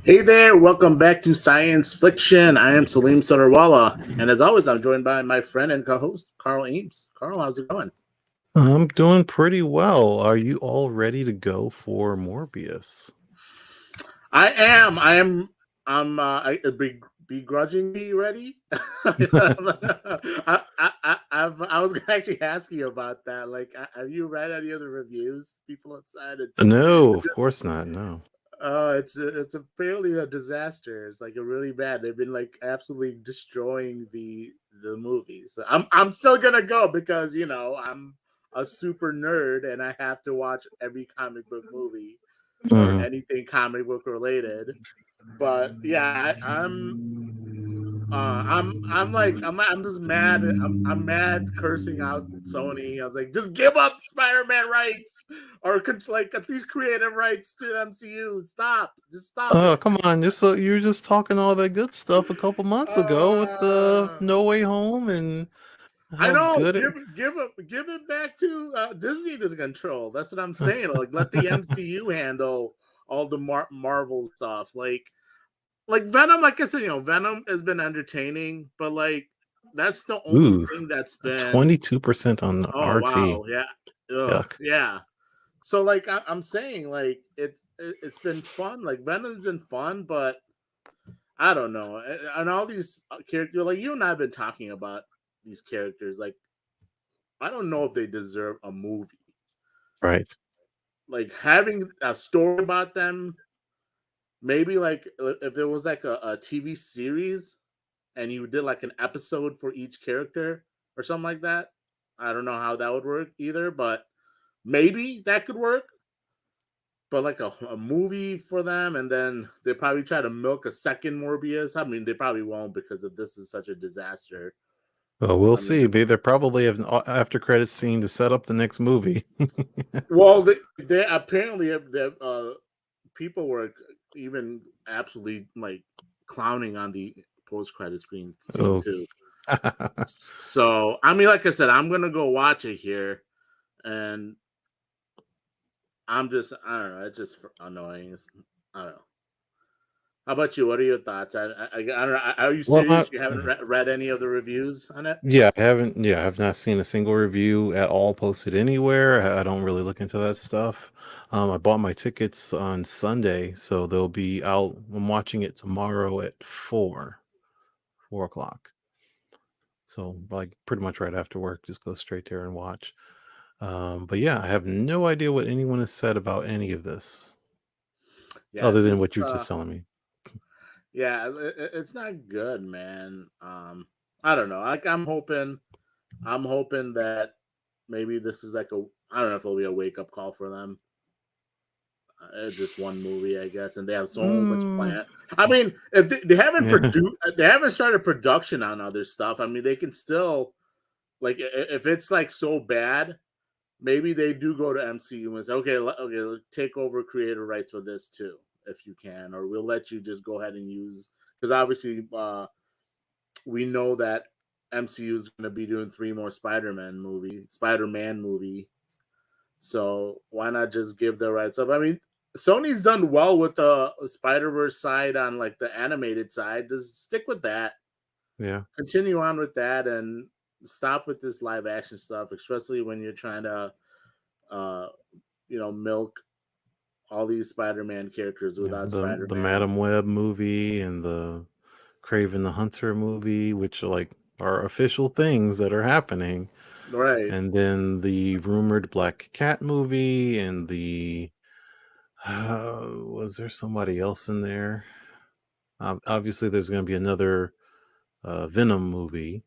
Hey there, welcome back to Science Fiction. I am Salim Sotarwala, and as always, I'm joined by my friend and co-host Carl Ames. Carl, how's it going? I'm doing pretty well. Are you all ready to go for Morbius? I am. I am. Begrudgingly ready. I was actually asking you about that. Like, have you read any of the reviews people have said? No, It's of just course not. No. it's apparently a disaster. It's like a really bad. They've been like absolutely destroying the movie. So I'm still gonna go because I'm a super nerd and I have to watch every comic book movie or Mhm. anything comic book related. But yeah, I'm just mad. I'm mad cursing out Sony. I was like, just give up Spider-Man rights or like at least creative rights to MCU. Stop. Just stop Oh, it. come on. You were just talking all that good stuff a couple months ago with the Uh, No Way Home and I how know. good it. Give it back to Disney to control. That's what I'm saying. Like let the MCU handle all the Marvel stuff. Like Venom, like I said, Venom has been entertaining, but like that's the only Ooh, thing that's been. 22% on Oh RT. wow, yeah, ugh, Yuck. yeah. So like I'm saying, like it's been fun. Like Venom's been fun, but I don't know. And all these characters, like you and I have been talking about these characters. Like I don't know if they deserve a movie. Right. Like having a story about them, maybe like if there was like a TV series and you did like an episode for each character or something like that. I don't know how that would work either, but maybe that could work. But like a movie for them, and then they probably try to milk a second Morbius. I mean, they probably won't because if this is such a disaster. Well, we'll I mean, see. They probably have an after credits scene to set up the next movie. well, they apparently people were even absolutely like clowning on the post credit scene Oh. too. So I mean, like I said, I'm gonna go watch it here, and I don't know, it's just annoying. I don't know. How about you? What are your thoughts? I don't know. Are you Well, serious? You haven't read any of the reviews on it? yeah, I haven't. Yeah, I've not seen a single review at all posted anywhere. I don't really look into that stuff. I bought my tickets on Sunday, so they'll be out. I'm watching it tomorrow at 4 o'clock. So, like, pretty much right after work, just go straight there and watch. But yeah, I have no idea what anyone has said about any of this, Yeah, other it's than just what you're just telling me. yeah, it's not good, man. I don't know. Like I'm hoping that maybe this is like a I don't know if it'll be a wake up call for them. It's just one movie, I guess, and they have so much Mm, plan. I mean, if they haven't yeah, produced, they haven't started production on other stuff. I mean, they can still like if it's like so bad, maybe they do go to MCU and say, okay, okay, take over creator rights for this too, if you can, or we'll let you just go ahead and use because obviously we know that MCU is going to be doing three more Spider-Man movie. So why not just give the rights up? I mean, Sony's done well with the Spider Verse side on like the animated side. Just stick with that. yeah. Continue on with that and stop with this live action stuff, especially when you're trying to, uh, milk all these Spider-Man characters Yeah, without the Spider-Man. Madam Web movie and the Craven the Hunter movie, which are official things that are happening, Right. and then the rumored Black Cat movie and the was there somebody else in there? Obviously, there's going to be another Venom movie,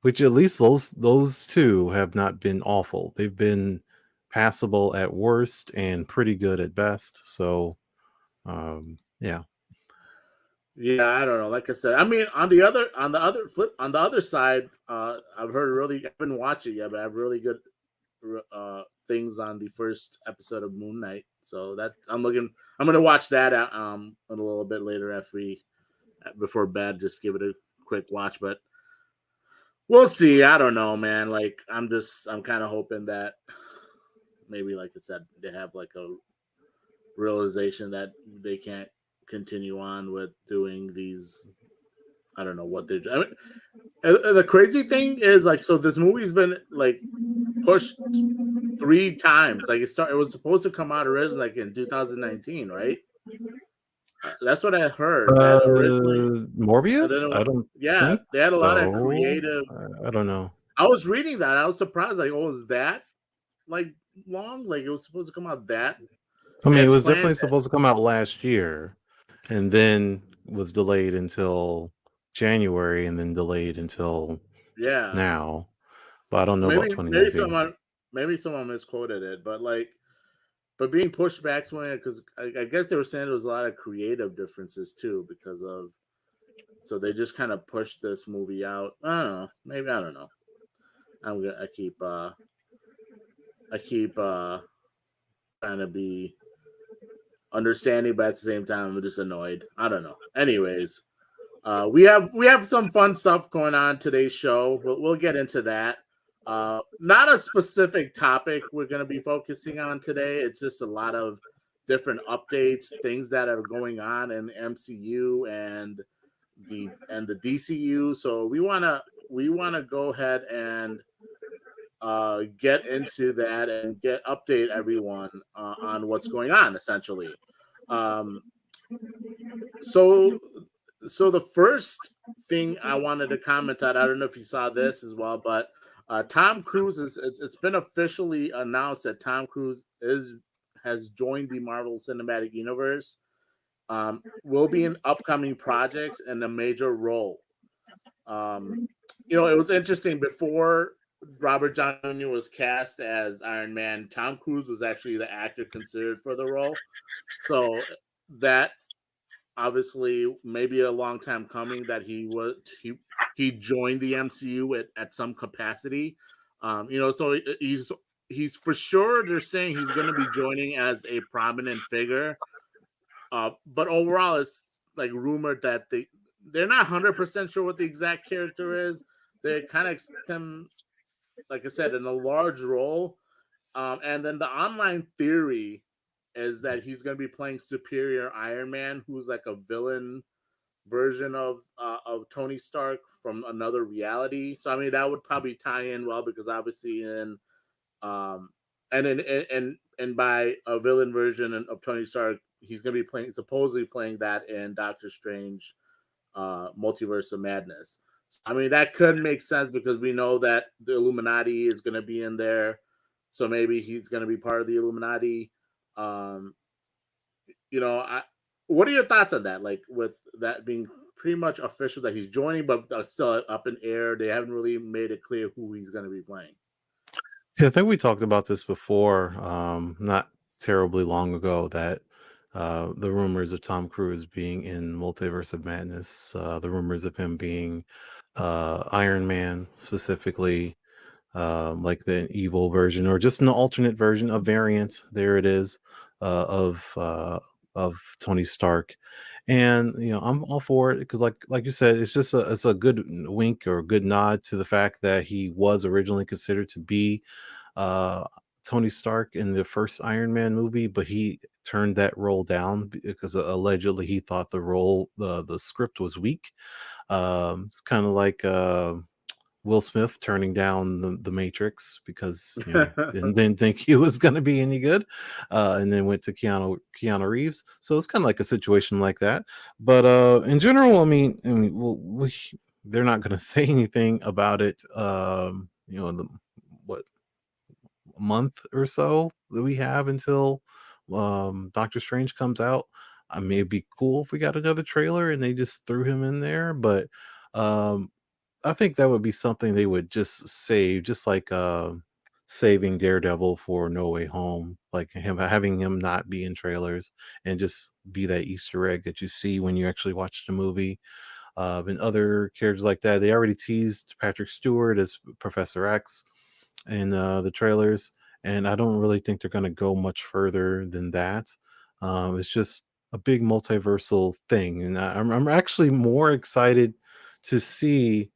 which at least those two have not been awful. They've been passable at worst and pretty good at best. So yeah. Yeah, I don't know. Like I said, I mean, on the other side, I've heard really. I haven't watched it yet, but I have really good things on the first episode of Moon Knight. So that I'm looking. I'm gonna watch that a little bit later after before bed. Just give it a quick watch, but we'll see. I don't know, man. Like I'm kind of hoping that maybe, like I said, they have like a realization that they can't continue on with doing these. I don't know what they're. I mean, the crazy thing is like, so this movie's been like pushed 3 times. Like it was supposed to come out originally like in 2019, right? That's what I heard. That originally, and then Morbius? I don't yeah, think they had a lot of so. creative. I don't know. I was reading that. I was surprised. Like, oh, is that like long? Like it was supposed to come out that I they mean, it had was planned definitely supposed to come out last year, and then was delayed until January, and then delayed until yeah. now. But I don't know about Maybe 2019. someone misquoted it, but like but being pushed back to it because I guess they were saying there was a lot of creative differences too because of so they just kind of pushed this movie out. I don't know. Maybe I don't know. I keep trying to be understanding, but at the same time I'm just annoyed. I don't know. Anyways, we have some fun stuff going on today's show. We'll get into that. Not a specific topic we're going to be focusing on today. It's just a lot of different updates, things that are going on in the MCU and the DCU. So we wanna go ahead and get into that and get update everyone on what's going on essentially. Um, so so the first thing I wanted to comment on, I don't know if you saw this as well, but Tom Cruise it's been officially announced that Tom Cruise is has joined the Marvel Cinematic Universe. Will be in upcoming projects and a major role. Um, it was interesting before Robert Downey Jr. was cast as Iron Man. Tom Cruise was actually the actor considered for the role, so that obviously maybe a long time coming that he joined the MCU at some capacity. So he's for sure they're saying he's going to be joining as a prominent figure. But overall, it's like rumored that they're not 100% sure what the exact character is. They kind of expect him, like I said, in a large role. And then the online theory is that he's going to be playing Superior Iron Man, who's like a villain version of Tony Stark from another reality. So I mean that would probably tie in well because obviously in um and by a villain version of Tony Stark, he's going to be supposedly playing that in Doctor Strange, Multiverse of Madness. So, I mean that could make sense because we know that the Illuminati is going to be in there, so maybe he's going to be part of the Illuminati. Um, what are your thoughts on that? Like with that being pretty much official that he's joining, but still up in air. They haven't really made it clear who he's going to be playing. Yeah, I think we talked about this before, not terribly long ago, that the rumors of Tom Cruise being in Multiverse of Madness, the rumors of him being Iron Man specifically, like the evil version or just an alternate version, a variant. There it is, of Tony Stark, and I'm all for it because, like you said, it's a good wink or a good nod to the fact that he was originally considered to be uh, Tony Stark in the first Iron Man movie, but he turned that role down because allegedly he thought the script was weak. It's kind of like Will Smith turning down the Matrix because didn't think he was going to be any good, and then went to Keanu Reeves. So it's kind of like a situation like that. But in general, they're not going to say anything about it. In the what month or so that we have until Doctor Strange comes out. I mean, it'd be cool if we got another trailer and they just threw him in there, but um, I think that would be something they would just save, just like saving Daredevil for No Way Home, like having him not be in trailers and just be that Easter egg that you see when you actually watch the movie. And other characters like that, they already teased Patrick Stewart as Professor X in the trailers, and I don't really think they're going to go much further than that. It's just a big multiversal thing, and I'm actually more excited to see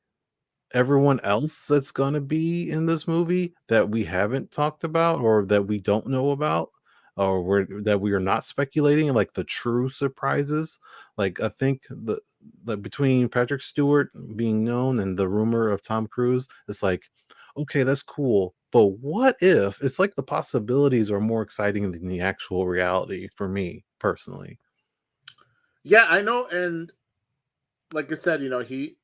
everyone else that's going to be in this movie that we haven't talked about or that we don't know about. or that we are not speculating, like the true surprises. Like I think the between Patrick Stewart being known and the rumor of Tom Cruise, it's like, okay, that's cool. But what if it's like the possibilities are more exciting than the actual reality for me personally? Yeah, I know, and like I said, he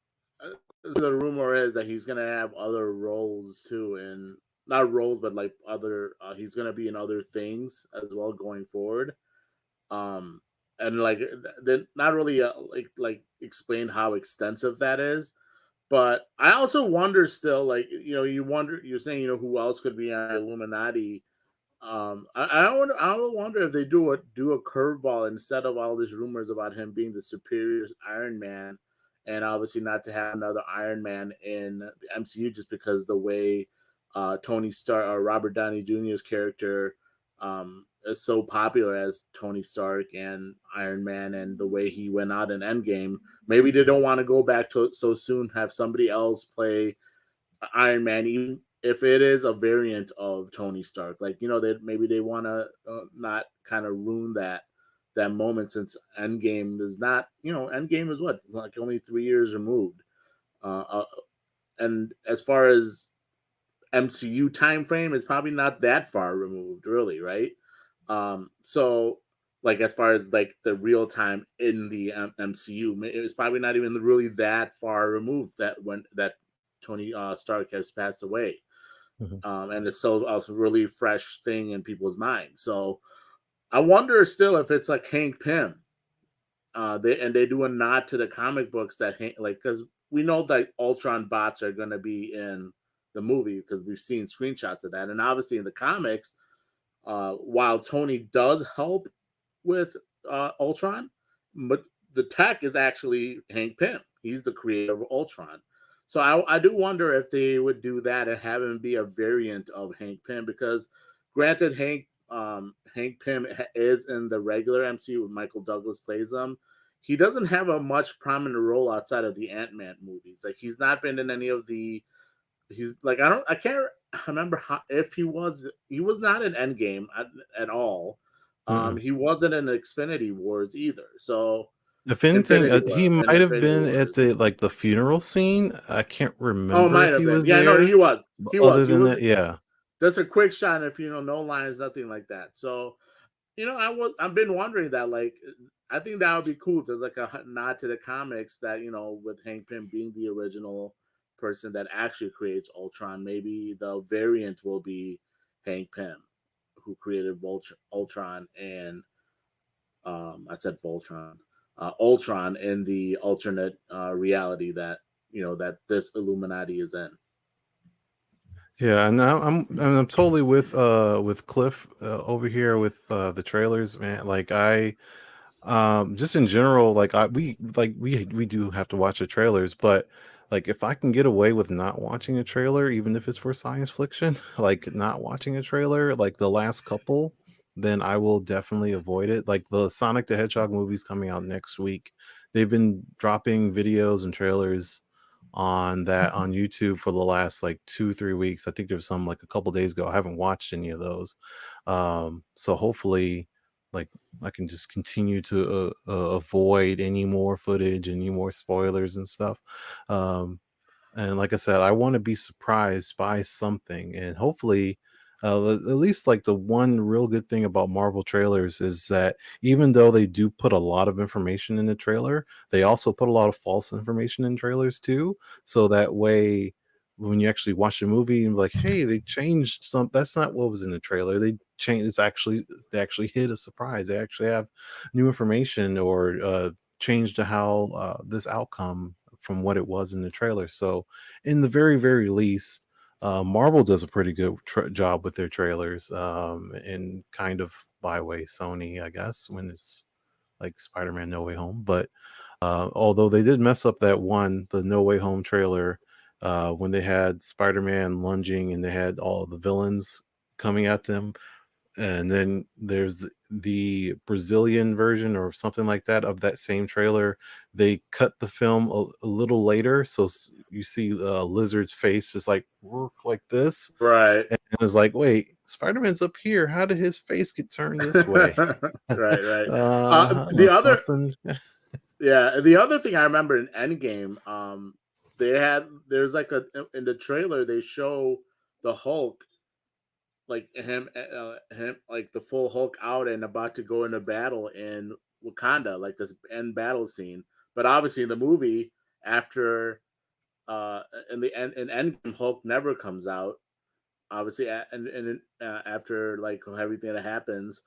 the rumor is that he's gonna have other roles too, and not roles, but like other. He's gonna be in other things as well going forward. Um, and like they not really like explain how extensive that is. But I also wonder still, like you wonder. You're saying who else could be on Illuminati. I wonder if they do a curveball instead of all these rumors about him being the superior Iron Man, and obviously not to have another Iron Man in the MCU just because the way Tony Stark or Robert Downey Jr.'s character is so popular as Tony Stark and Iron Man, and the way he went out in Endgame. Maybe they don't want to go back to it so soon. Have somebody else play Iron Man, even if it is a variant of Tony Stark. Like that maybe they want to not kind of ruin that moment, since Endgame is not. Endgame is what, like, only 3 years removed. Uh, uh, and as far as MCU time frame, it's probably not that far removed, really, right? So like as far as like the real time in the MCU, it's probably not even really that far removed that when that Tony Stark has passed away, Mhm. and it's so a really fresh thing in people's minds. So I wonder still if it's like Hank Pym, they do a nod to the comic books that like, because we know that Ultron bots are going to be in the movie because we've seen screenshots of that, and obviously in the comics, while Tony does help with Ultron, but the tech is actually Hank Pym. He's the creator of Ultron. So I do wonder if they would do that and have him be a variant of Hank Pym, because granted, Hank Pym is in the regular MCU when Michael Douglas plays him. He doesn't have a much prominent role outside of the Ant-Man movies. Like, he's not been in any of the. He's like, I can't remember how, if he was not in Endgame at all. Mm-mm. He wasn't in Xfinity Wars either. So If anything, Infinity War he and might have Infinity been at Wars. the funeral scene. I can't Oh, it remember might if have he been. was Yeah, no, he there. was. But He other was. He than was. that, yeah. Just a quick shot. If no lines, nothing like that. So I've been wondering that. Like, I think that would be cool to like a nod to the comics that with Hank Pym being the original person that actually creates Ultron. Maybe the variant will be Hank Pym, who created Ultron, and I said Voltron, Ultron in the alternate reality that that this Illuminati is in. Yeah, and I'm totally with Cliff over here with the trailers, man. Like I just in general, like we do have to watch the trailers, but like if I can get away with not watching a trailer, even if it's for science fiction, like not watching a trailer, like the last couple, then I will definitely avoid it. Like the Sonic the Hedgehog movie's coming out next week. They've been dropping videos and trailers on that on YouTube for the last like 2 3 weeks. I think there was some like a couple days ago. I haven't watched any of those. So hopefully like I can just continue to avoid any more footage, any more spoilers and stuff. Um, and like I said, I want to be surprised by something, and hopefully, at least like the one real good thing about Marvel trailers is that even though they do put a lot of information in the trailer, they also put a lot of false information in trailers too. So that way, when you actually watch the movie, you're like, hey, they changed some. That's not what was in the trailer. They changed. They actually hit a surprise. They actually have new information or changed how this outcome from what it was in the trailer. So, in the very, very least, Marvel does a pretty good job with their trailers, and kind of byway Sony, I guess, when it's like Spider-Man No Way Home. But although they did mess up that the No Way Home trailer, when they had Spider-Man lunging and they had all the villains coming at them, and then there's the Brazilian version or something like that of that same trailer. They cut the film a little later, so you see Lizard's face just like work like this, Right. and it's like, wait. Spider-Man's up here. How did his face get turned this way? Right, right. The other, Something. yeah, the other thing I remember in Endgame, there's like a in the trailer they show the Hulk, like him like the full Hulk out and about to go into battle in Wakanda, like this end battle scene. But obviously in the movie, after in the end in Endgame, Hulk never comes out. Obviously, and after like everything that happens,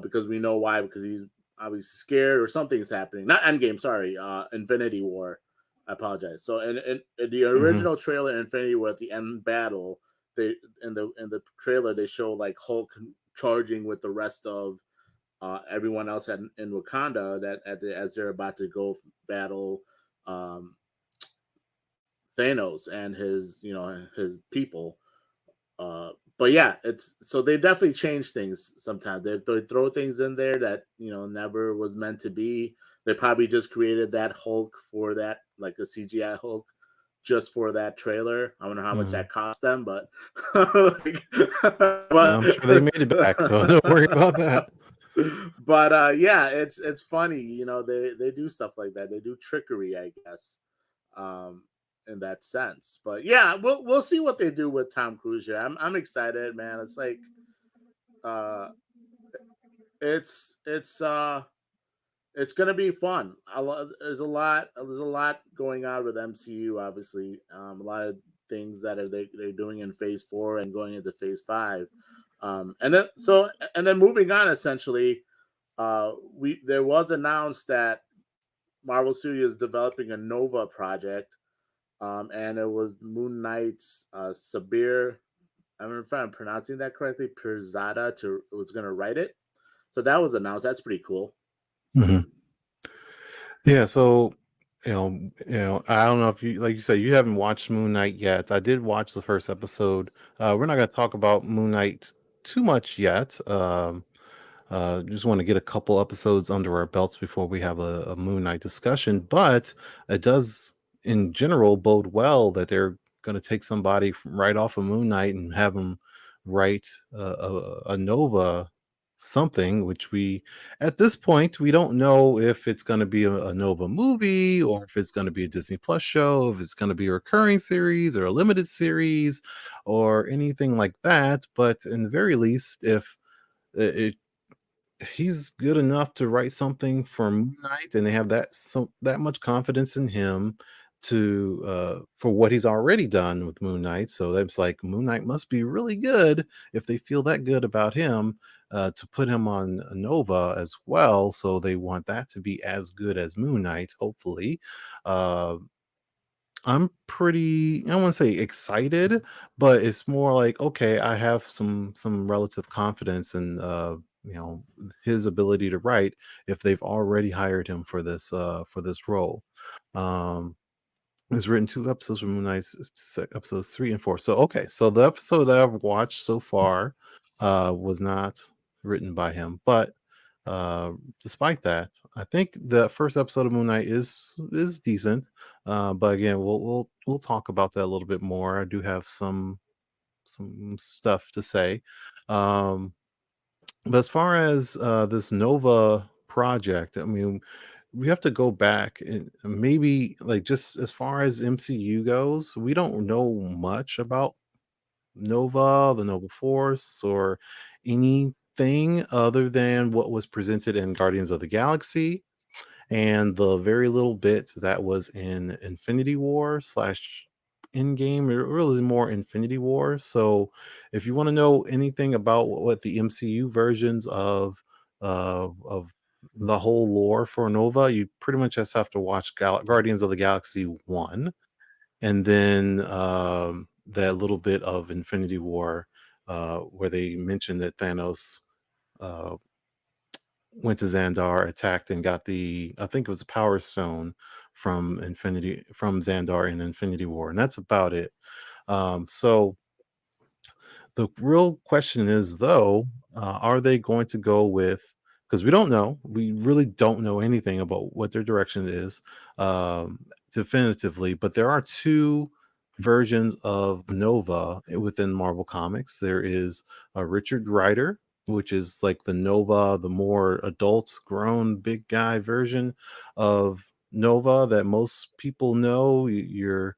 because we know why, because he's obviously scared or something's happening. Not Endgame, sorry, Infinity War. I apologize. So in the Mhm. original trailer, Infinity War, at the end battle, they in the trailer they show like Hulk charging with the rest of everyone else in Wakanda as they're about to go battle um, Thanos and his people. But yeah, it's so they definitely change things sometimes. They throw things in there that never was meant to be. They probably just created that Hulk for that, like a CGI Hulk, just for that trailer. I don't know how much Mhm. that cost them, but like, I'm sure they made it back, so don't worry about that. but yeah, it's funny. They do stuff like that. They do trickery, I guess, um, in that sense. But yeah, we'll see what they do with Tom Cruise here. I'm excited, man. It's like uh, it's gonna be fun. There's a lot going on with MCU. Obviously, a lot of things that they're doing in Phase 4 and going into Phase 5. And then moving on, essentially, we there was announced that Marvel Studios is developing a Nova project, and it was Moon Knight's Sabir. I don't know if I'm pronouncing that correctly. Pirzada to was going to write it, so that was announced. That's pretty cool. Mhm. Yeah, so I don't know if you like you said you haven't watched Moon Knight yet. I did watch the first episode. We're not going to talk about Moon Knight too much yet. Just want to get a couple episodes under our belts before we have a Moon Knight discussion. But it does, in general, bode well that they're going to take somebody right off of Moon Knight and have them write a Nova something, which we, at this point, we don't know if it's going to be a Nova movie or if it's going to be a Disney Plus show, if it's going to be a recurring series or a limited series or anything like that. But in the very least, if it he's good enough to write something for Moon Knight, and they have that much confidence in him to for what he's already done with Moon Knight. So that's like Moon Knight must be really good if they feel that good about him to put him on a Nova as well. So they want that to be as good as Moon Knight, hopefully. Uh, I'm pretty, I wouldn't say excited, but it's more like, okay, I have some relative confidence in you know his ability to write if they've already hired him for this role. Um it's written 2 episodes from Moon Knight, episodes 3 and 4. So okay, so the episode that I've watched so far was not written by him, but uh, despite that, I think the first episode of Moon Knight is decent. But again, we'll talk about that a little bit more. I do have some stuff to say. Um, but as far as this Nova project, I mean, we have to go back and maybe like just as far as MCU goes, we don't know much about Nova, the Nova Force, or anything other than what was presented in Guardians of the Galaxy and the very little bit that was in Infinity War slash Endgame, it really more Infinity War. So, if you want to know anything about what the MCU versions of the whole lore for Nova, you pretty much just have to watch Guardians of the Galaxy 1, and then that little bit of Infinity War where they mentioned that Thanos uh, went to Xandar, attacked, and got I think it was a Power Stone from Xandar in Infinity War, and that's about it. So the real question is, though, are they going to go with? Because we don't know, we really don't know anything about what their direction is definitively. But there are two versions of Nova within Marvel Comics. There is a Richard Rider, which is like the Nova, the more adult, grown, big guy version of Nova that most people know. Your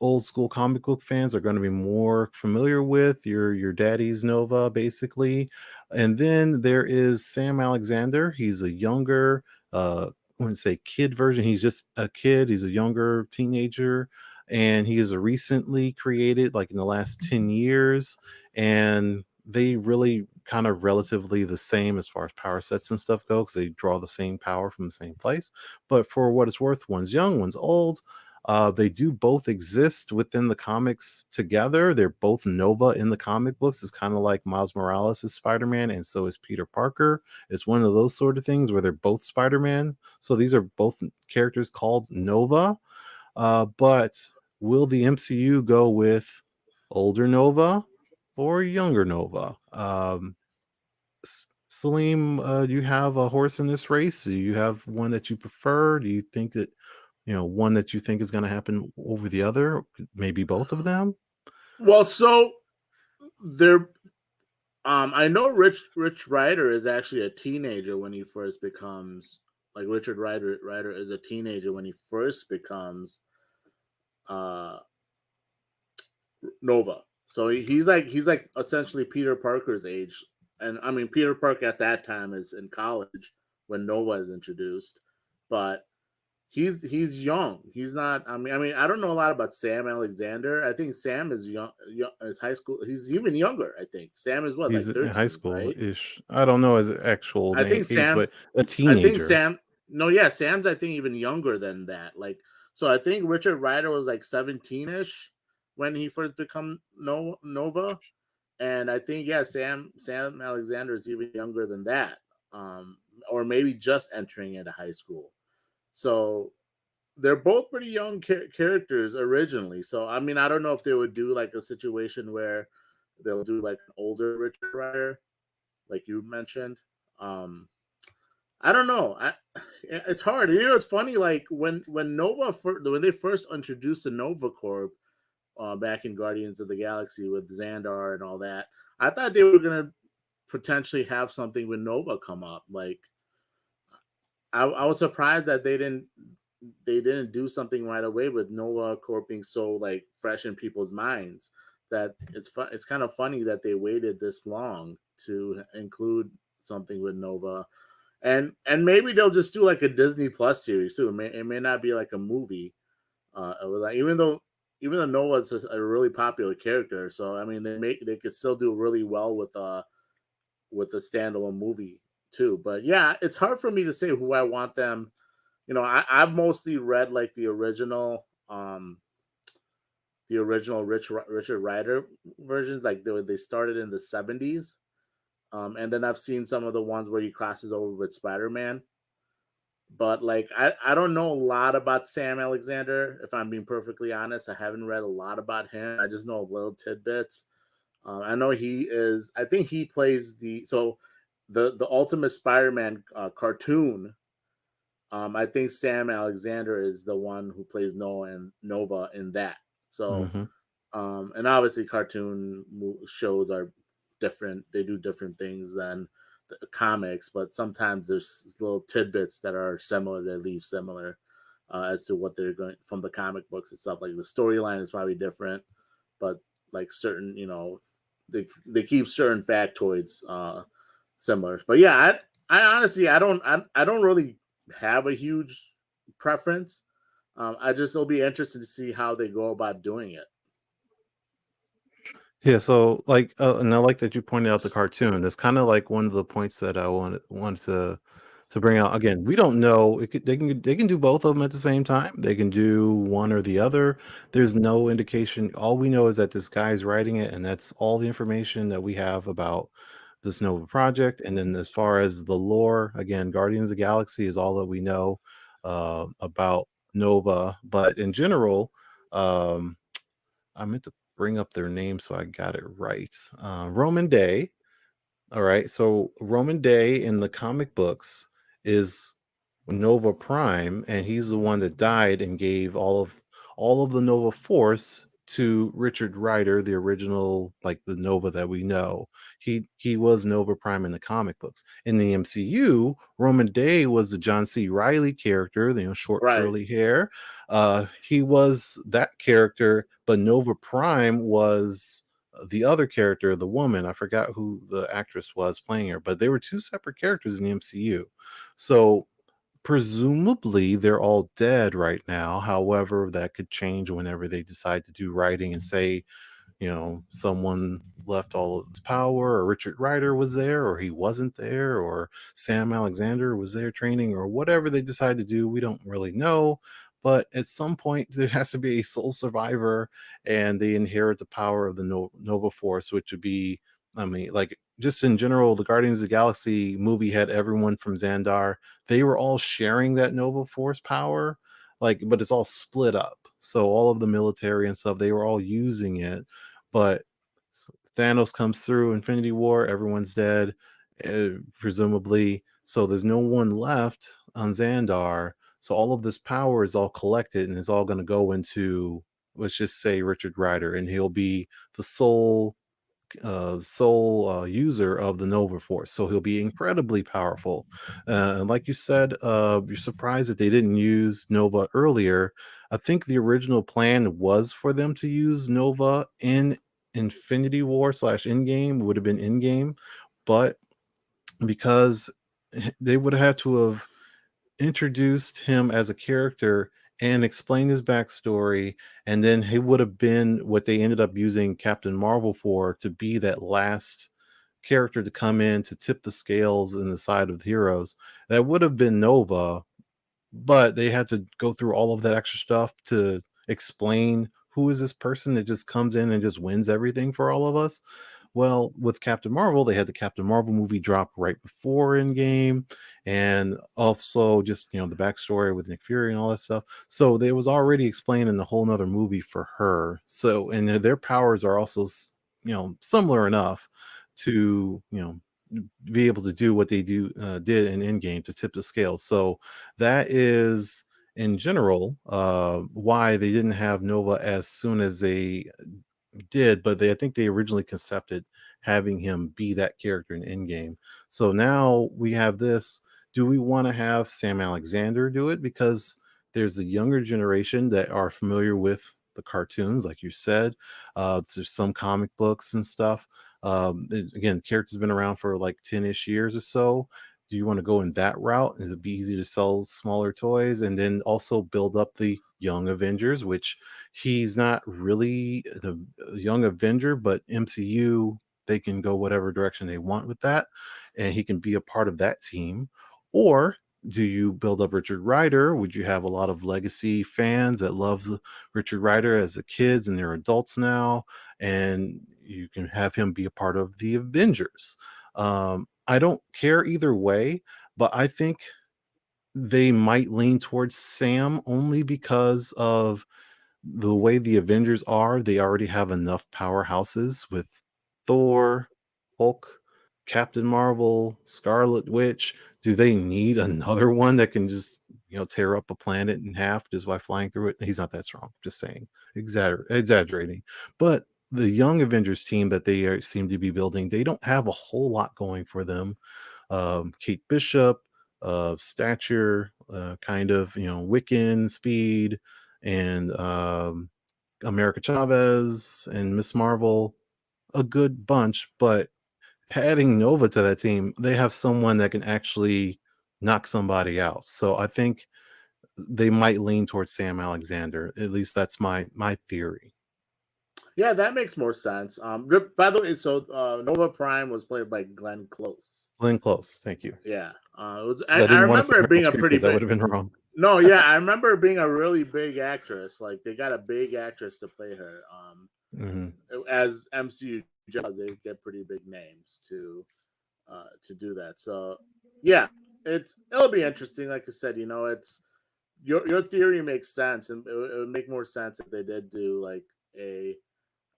old school comic book fans are going to be more familiar with your daddy's Nova, basically. And then there is Sam Alexander. He's a younger, I wouldn't say kid version. He's just a kid. He's a younger teenager, and he is a recently created, like in the last 10 years. And they really kind of relatively the same as far as power sets and stuff go, because they draw the same power from the same place. But for what it's worth, one's young, one's old. They do both exist within the comics together. They're both Nova in the comic books. It's kind of like Miles Morales is Spider-Man, and so is Peter Parker. It's one of those sort of things where they're both Spider-Man. So these are both characters called Nova. But will the MCU go with older Nova or younger Nova? Salim, do you have a horse in this race? Do you have one that you prefer? Do you think that, one that you think is going to happen over the other? Maybe both of them? Well, so there. I know Rich Rider is actually a teenager when he first becomes like Richard Rider is a teenager when he first becomes uh Nova. So he's like essentially Peter Parker's age, and I mean Peter Parker at that time is in college when Nova is introduced, but he's young. He's not. I mean, I don't know a lot about Sam Alexander. I think Sam is young is high school. He's even younger. I think Sam is what, He's like in high 13, school right? ish. I don't know his actual I name think age, Sam's. but a I think teenager. Sam. No, yeah, Sam's. I think even younger than that. Like, so I think Richard Rider was like 17ish when he first become Nova, and I think yeah, Sam Alexander is even younger than that, um, or maybe just entering into high school. So they're both pretty young characters originally. So I mean, I don't know if they would do like a situation where they'll do like an older Richard Rider, like you mentioned. Um, I don't know. It's hard. It's funny. Like when they first introduced the Nova Corp back in Guardians of the Galaxy with Xandar and all that, I thought they were gonna potentially have something with Nova come up. Like I was surprised that they didn't do something right away with Nova Corp being so like fresh in people's minds. That it's kind of funny that they waited this long to include something with Nova, and maybe they'll just do like a Disney Plus series too. It may not be like a movie. Like, even though Nova's a really popular character, so I mean they could still do really well with a standalone movie too. But yeah, it's hard for me to say who I want them. I've mostly read like the original Richard Rider versions, like they started in the 70s. And then I've seen some of the ones where he crosses over with Spider-Man. But like I don't know a lot about Sam Alexander, if I'm being perfectly honest. I haven't read a lot about him. I just know little tidbits. I know I think he plays the Ultimate Spider-Man cartoon. I think Sam Alexander is the one who plays Noah and Nova in that. So, Hmm. and obviously, cartoon shows are different. They do different things than the comics, but sometimes there's little tidbits that are similar. They leave similar as to what they're going from the comic books and stuff. Like the storyline is probably different, but like certain, they keep certain factoids similar. But yeah, I honestly I don't really have a huge preference. I just will be interested to see how they go about doing it. Yeah, so like, and I like that you pointed out the cartoon. That's kind of like one of the points that I wanted to bring out. Again, we don't know. They can do both of them at the same time. They can do one or the other. There's no indication. All we know is that this guy's writing it, and that's all the information that we have about this Nova project. And then as far as the lore, again, Guardians of the Galaxy is all that we know about Nova. But in general, um, I meant to bring up their name so I got it right. Roman Day. All right. So Roman Day in the comic books is Nova Prime, and he's the one that died and gave all of the Nova Force to Richard Rider, the original, like the Nova that we know. He was Nova Prime in the comic books. In the MCU, Roman Day was the John C. Riley character, short Right. curly hair. He was that character, but Nova Prime was the other character, the woman. I forgot who the actress was playing her, but they were two separate characters in the MCU. So presumably, they're all dead right now. However, that could change whenever they decide to do writing and say, someone left all of his power, or Richard Rider was there, or he wasn't there, or Sam Alexander was there training, or whatever they decide to do. We don't really know. But at some point, there has to be a sole survivor, and they inherit the power of the Nova Force, which would be, I mean, like, just in general, the Guardians of the Galaxy movie had everyone from Xandar. They were all sharing that Nova Force power, like, but it's all split up. So all of the military and stuff, they were all using it, but Thanos comes through Infinity War, everyone's dead, presumably. So there's no one left on Xandar. So all of this power is all collected and is all going to go into, let's just say, Richard Rider, and he'll be the sole user of the Nova Force. So he'll be incredibly powerful. And like you said, you're surprised that they didn't use Nova earlier. I think the original plan was for them to use Nova in Infinity War slash Endgame, would have been Endgame, but because they would have had to have introduced him as a character and explained his backstory, and then he would have been what they ended up using Captain Marvel for, to be that last character to come in to tip the scales in the side of the heroes. That would have been Nova, but they had to go through all of that extra stuff to explain who is this person that just comes in and just wins everything for all of us. Well, with Captain Marvel, they had the Captain Marvel movie drop right before Endgame, and also just the backstory with Nick Fury and all that stuff. So they was already explained in a whole nother movie for her. So, and their powers are also similar enough to be able to do what they did in Endgame to tip the scale. So that is in general why they didn't have Nova as soon as they did, but I think they originally concepted having him be that character in Endgame. So now we have this. Do we want to have Sam Alexander do it? Because there's the younger generation that are familiar with the cartoons, like you said. There's some comic books and stuff. Again, character's been around for like 10-ish years or so. Do you want to go in that route? Is it be easy to sell smaller toys and then also build up the Young Avengers, which he's not really the Young Avenger, but MCU, they can go whatever direction they want with that, and he can be a part of that team? Or do you build up Richard Rider? Would you have a lot of legacy fans that love Richard Rider as the kids and they're adults now, and you can have him be a part of the Avengers? I don't care either way, but I think they might lean towards Sam only because of the way the Avengers are. They already have enough powerhouses with Thor, Hulk, Captain Marvel, Scarlet Witch. Do they need another one that can just, tear up a planet in half just by flying through it? He's not that strong. Just saying, exaggerating. But the Young Avengers team that they seem to be building, they don't have a whole lot going for them. Kate Bishop, stature, kind of, Wiccan speed, and America Chavez and Miss Marvel, a good bunch. But adding Nova to that team, they have someone that can actually knock somebody out. So I think they might lean towards Sam Alexander. At least that's my theory. Yeah, that makes more sense. By the way, so Nova Prime was played by Glenn Close. Glenn Close, thank you. Yeah, it was. 'Cause I I didn't want to say remember it Meryl being a Streep pretty because that big. would have been wrong. No, yeah, I remember it being a really big actress. Like they got a big actress to play her. Mhm. As MCU does, they get pretty big names to do that. So yeah, it'll be interesting. Like I said, it's your theory makes sense, and it would make more sense if they did do a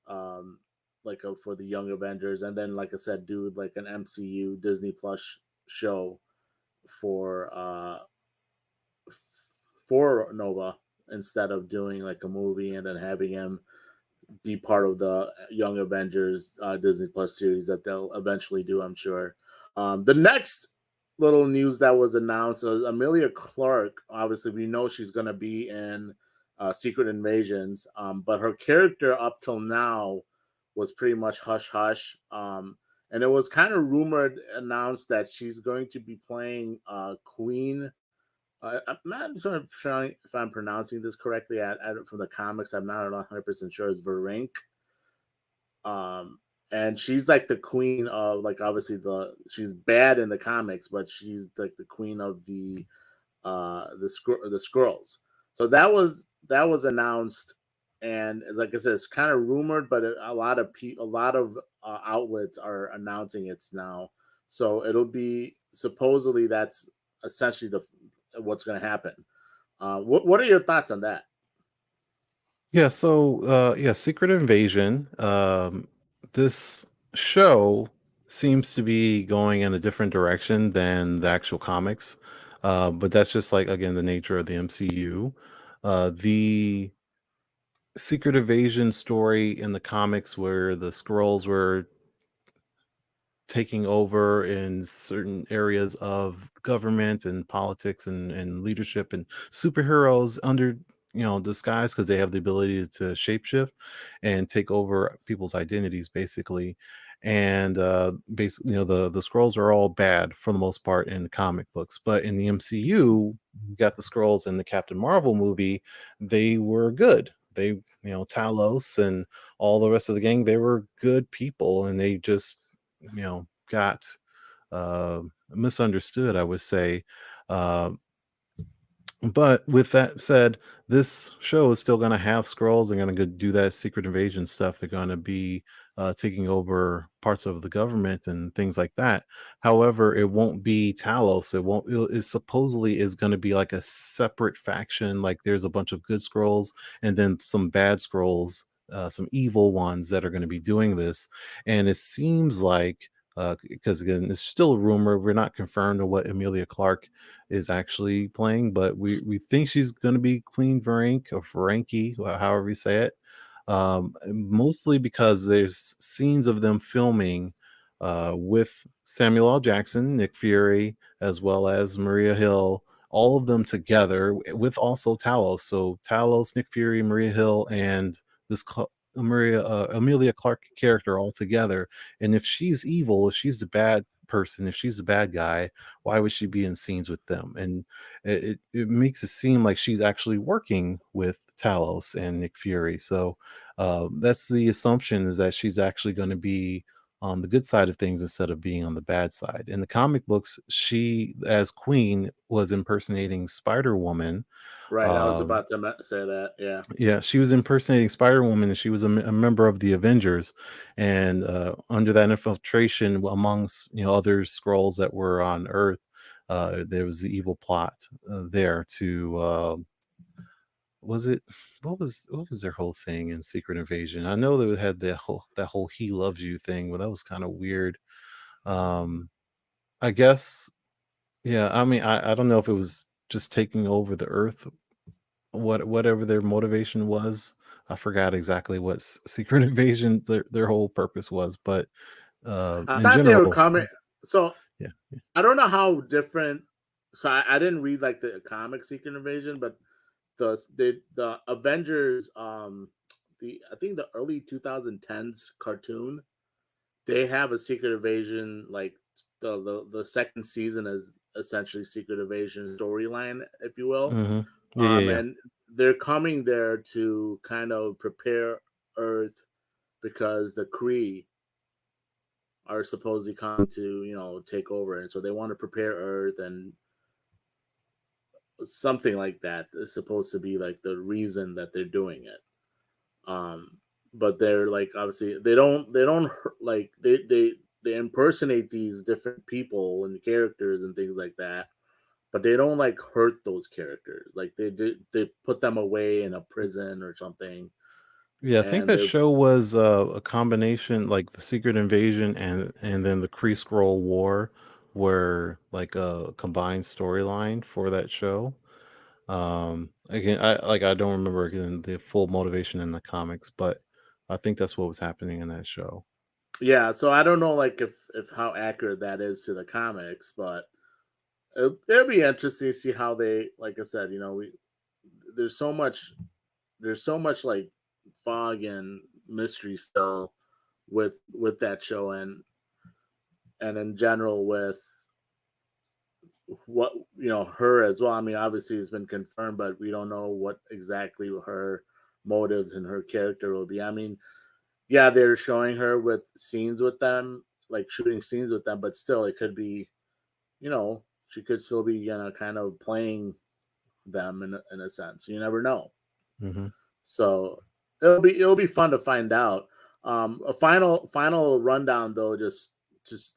um for the Young Avengers, and then like I said, do like an MCU Disney Plus show for for Nova instead of doing like a movie and then having him be part of the Young Avengers Disney Plus series that they'll eventually do, I'm sure. The next little news that was announced was Amelia Clark. Obviously, we know she's going to be in Secret Invasions, but her character up till now was pretty much hush hush. And it was kind of rumored, announced that she's going to be playing Queen. I'm not sure if I'm pronouncing this correctly. From the comics, I'm not 100% sure. It's Verink, um, and she's like the queen of, like, obviously she's bad in the comics, but she's like the queen of the scrolls. So that was announced, and like I said, it's kind of rumored, but a lot of outlets are announcing it's now. So it'll be, supposedly that's essentially the what's going to happen. What are your thoughts on that? Yeah, so yeah, Secret Invasion. This show seems to be going in a different direction than the actual comics. But that's just like, again, the nature of the MCU. The Secret Invasion story in the comics where the scrolls were taking over in certain areas of government and politics and leadership and superheroes under, disguise, because they have the ability to shapeshift and take over people's identities basically. And basically, the scrolls are all bad for the most part in the comic books, but in the MCU, you got the scrolls in the Captain Marvel movie. They were good. They, Talos and all the rest of the gang, they were good people, and they just, got misunderstood, I would say. Uh, but with that said, this show is still going to have scrolls. They're going to do that secret invasion stuff. They're going to be taking over parts of the government and things like that. However, it won't be Talos. It won't. It supposedly is going to be like a separate faction. Like there's a bunch of good scrolls and then some bad scrolls, some evil ones that are going to be doing this. And it seems like, because again, it's still a rumor. We're not confirmed on what Amelia Clark is actually playing, but we think she's going to be Queen Varank or Varanki, however you say it. Mostly because there's scenes of them filming with Samuel L. Jackson, Nick Fury, as well as Maria Hill, all of them together with also Talos. So Talos, Nick Fury, Maria Hill, and this Amelia Clark character all together. And if she's evil, if she's the bad person, if she's the bad guy, why would she be in scenes with them? And it makes it seem like she's actually working with Talos and Nick Fury. So that's the assumption, is that she's actually going to be on the good side of things instead of being on the bad side. In the comic books, she, as Queen, was impersonating Spider Woman. Right, I was Um, about to say that. Yeah. yeah, she was impersonating Spider Woman, and she was a member of the Avengers. And under that infiltration, amongst other scrolls that were on Earth, there was the evil plot there to was it what was their whole thing in Secret Invasion? I know they had that whole "he loves you" thing, but that was kind of weird. Um, I guess, yeah. I mean, I don't know if it was just taking over the Earth, whatever their motivation was. I forgot exactly what Secret Invasion their whole purpose was, but I in thought they were general, coming. So yeah. I don't know how different. So I didn't read like the comic Secret Invasion, but the Avengers, the I think the early 2010s cartoon, they have a Secret Invasion, like the second season is essentially Secret Invasion storyline, if you will. Hmm. Yeah, yeah, yeah. And they're coming there to kind of prepare Earth because the Kree are supposedly coming to, take over, and so they want to prepare Earth, and something like that is supposed to be like the reason that they're doing it. um but they're like, obviously they don't like they impersonate these different people and characters and things like that, but they don't like hurt those characters. Like they put them away in a prison or something, Yeah, I think and that they're show was a combination, like the Secret Invasion and then the Kree Scroll War, were like a combined storyline for that show. Again, I don't remember again the full motivation in the comics, but I think that's what was happening in that show. Yeah, so I don't know, like if how accurate that is to the comics, but it'll be interesting to see how they, like I said, we there's so much like fog and mystery still with that show, and in general with what her as well. I mean, obviously it's been confirmed, but we don't know what exactly her motives and her character will be. I mean, yeah, they're showing her with scenes with them, like shooting scenes with them, but still it could be, she could still be, kind of playing them in a sense. You never know. Hmm. So it'll be fun to find out. A final rundown though, just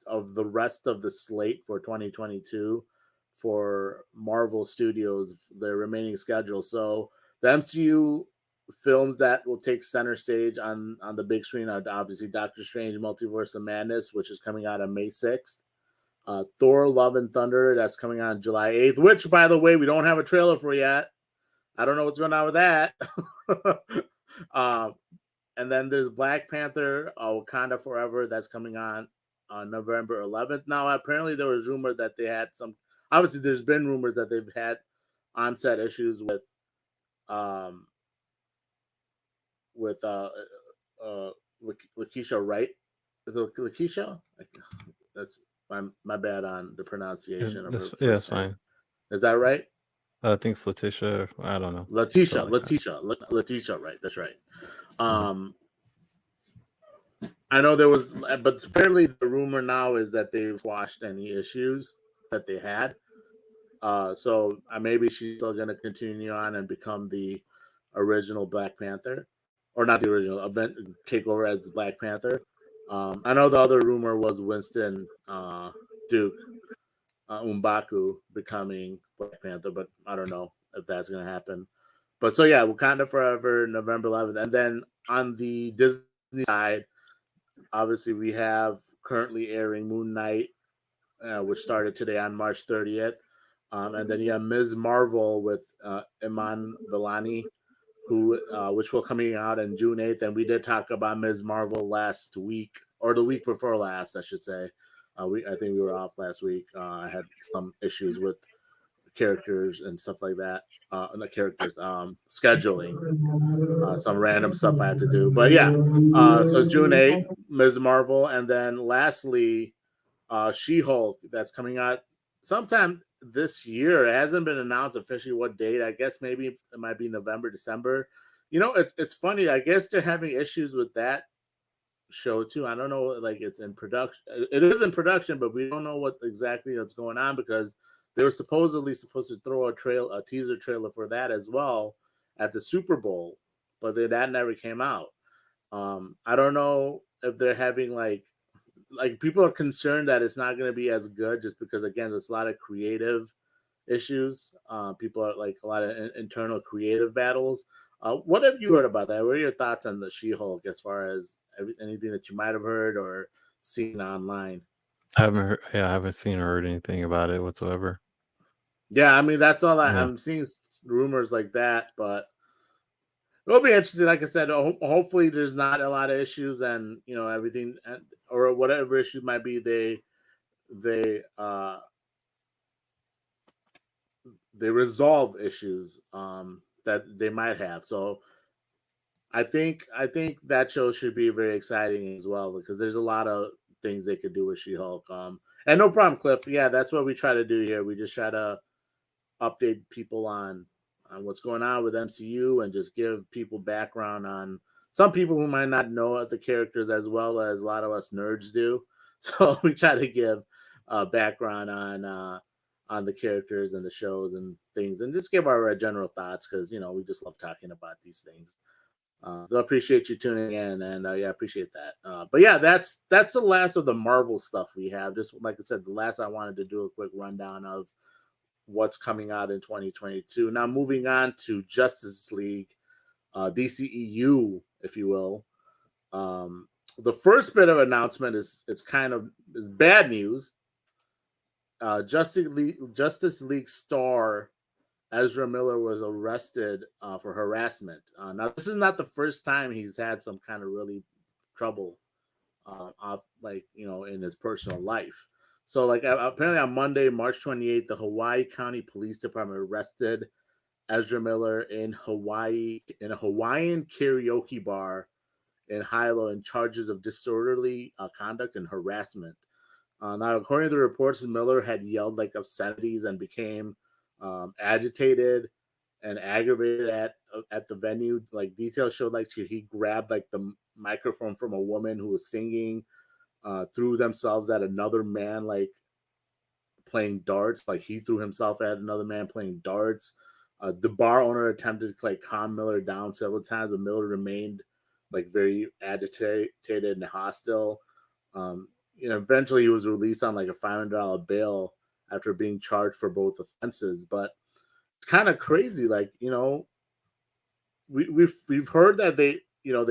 of the rest of the slate for 2022 for Marvel Studios, their remaining schedule. So the MCU films that will take center stage on the big screen are obviously Doctor Strange Multiverse of Madness, which is coming out on May 6th. Thor Love and Thunder, that's coming on July 8th, which by the way we don't have a trailer for yet. I don't know what's going on with that. um, and then there's Black Panther, Wakanda Forever, that's coming on November 11th. Now, apparently, there was rumor that they had some. Obviously, there's been rumors that they've had onset issues um, with Lakeisha Wright. Is it Lakeisha? That's my bad on the pronunciation of her That's first name. fine. Is that right? I think it's Letitia. I don't know. Letitia, Something like that. Letitia, right? That's right. Mhm. I know there was, but apparently the rumor now is that they've squashed any issues that they had. So maybe she's still going to continue on and become the original Black Panther, or not the original event, take over as Black Panther. I know the other rumor was Winston Duke Umbaku becoming Black Panther, but I don't know if that's going to happen. But so yeah, Wakanda Forever, November 11th, and then on the Disney side, obviously we have currently airing Moon Knight, which started today on March 30th. And then you have Ms. Marvel with Iman Vellani, which will coming out on June 8th. And we did talk about Ms. Marvel last week, or the week before last, I should say. I think we were off last week. I had some issues with characters and stuff like that. Not characters, scheduling, some random stuff I had to do. But yeah, so June 8th, Ms. Marvel. And then lastly, She-Hulk, that's coming out sometime this year. It hasn't been announced officially what date. I guess maybe it might be November, December. It's funny. I guess they're having issues with that show too. I don't know, like it's in production. It is in production, but we don't know what exactly that's going on because they were supposedly supposed to throw a teaser trailer for that as well at the Super Bowl, but that never came out. I don't know if they're having like people are concerned that it's not going to be as good just because again there's a lot of creative issues. People are like a lot of internal creative battles. What have you heard about that? What are your thoughts on the She-Hulk as far as anything that you might have heard or seen online? I haven't heard, yeah, I haven't seen or heard anything about it whatsoever. Yeah, I mean that's all Yeah. I'm seeing rumors like that, but it'll be interesting. Like I said, hopefully there's not a lot of issues and everything or whatever issue might be they they resolve issues that they might have. So I think that show should be very exciting as well because there's a lot of things they could do with She-Hulk. And no problem, Cliff. Yeah, that's what we try to do here. We just try to update people on what's going on with MCU and just give people background on some people who might not know the characters as well as a lot of us nerds do. So we try to give background on the characters and the shows and things, and just give our general thoughts because we just love talking about these things. So I appreciate you tuning in, and yeah, I appreciate that. But yeah, that's the last of the Marvel stuff we have. Just like I said, the last I wanted to do a quick rundown of what's coming out in 2022. Now moving on to Justice League, DCEU, if you will. The first bit of announcement is bad news. Justice League star Ezra Miller was arrested for harassment. Now, this is not the first time he's had some kind of really trouble, off, like, in his personal life. So, like, apparently on Monday, March 28th, the Hawaii County Police Department arrested Ezra Miller in Hawaii in a Hawaiian karaoke bar in Hilo in charges of disorderly conduct and harassment. Now, according to the reports, Miller had yelled like obscenities and became agitated and aggravated at the venue. Like, details showed like he grabbed like the microphone from a woman who was singing, threw themselves at another man like playing darts. Like, he threw himself at another man playing darts. The bar owner attempted to like calm Miller down several times, but Miller remained like very agitated and hostile. Eventually he was released on like a $500 bail after being charged for both offenses. But it's kind of crazy, like, we've heard that they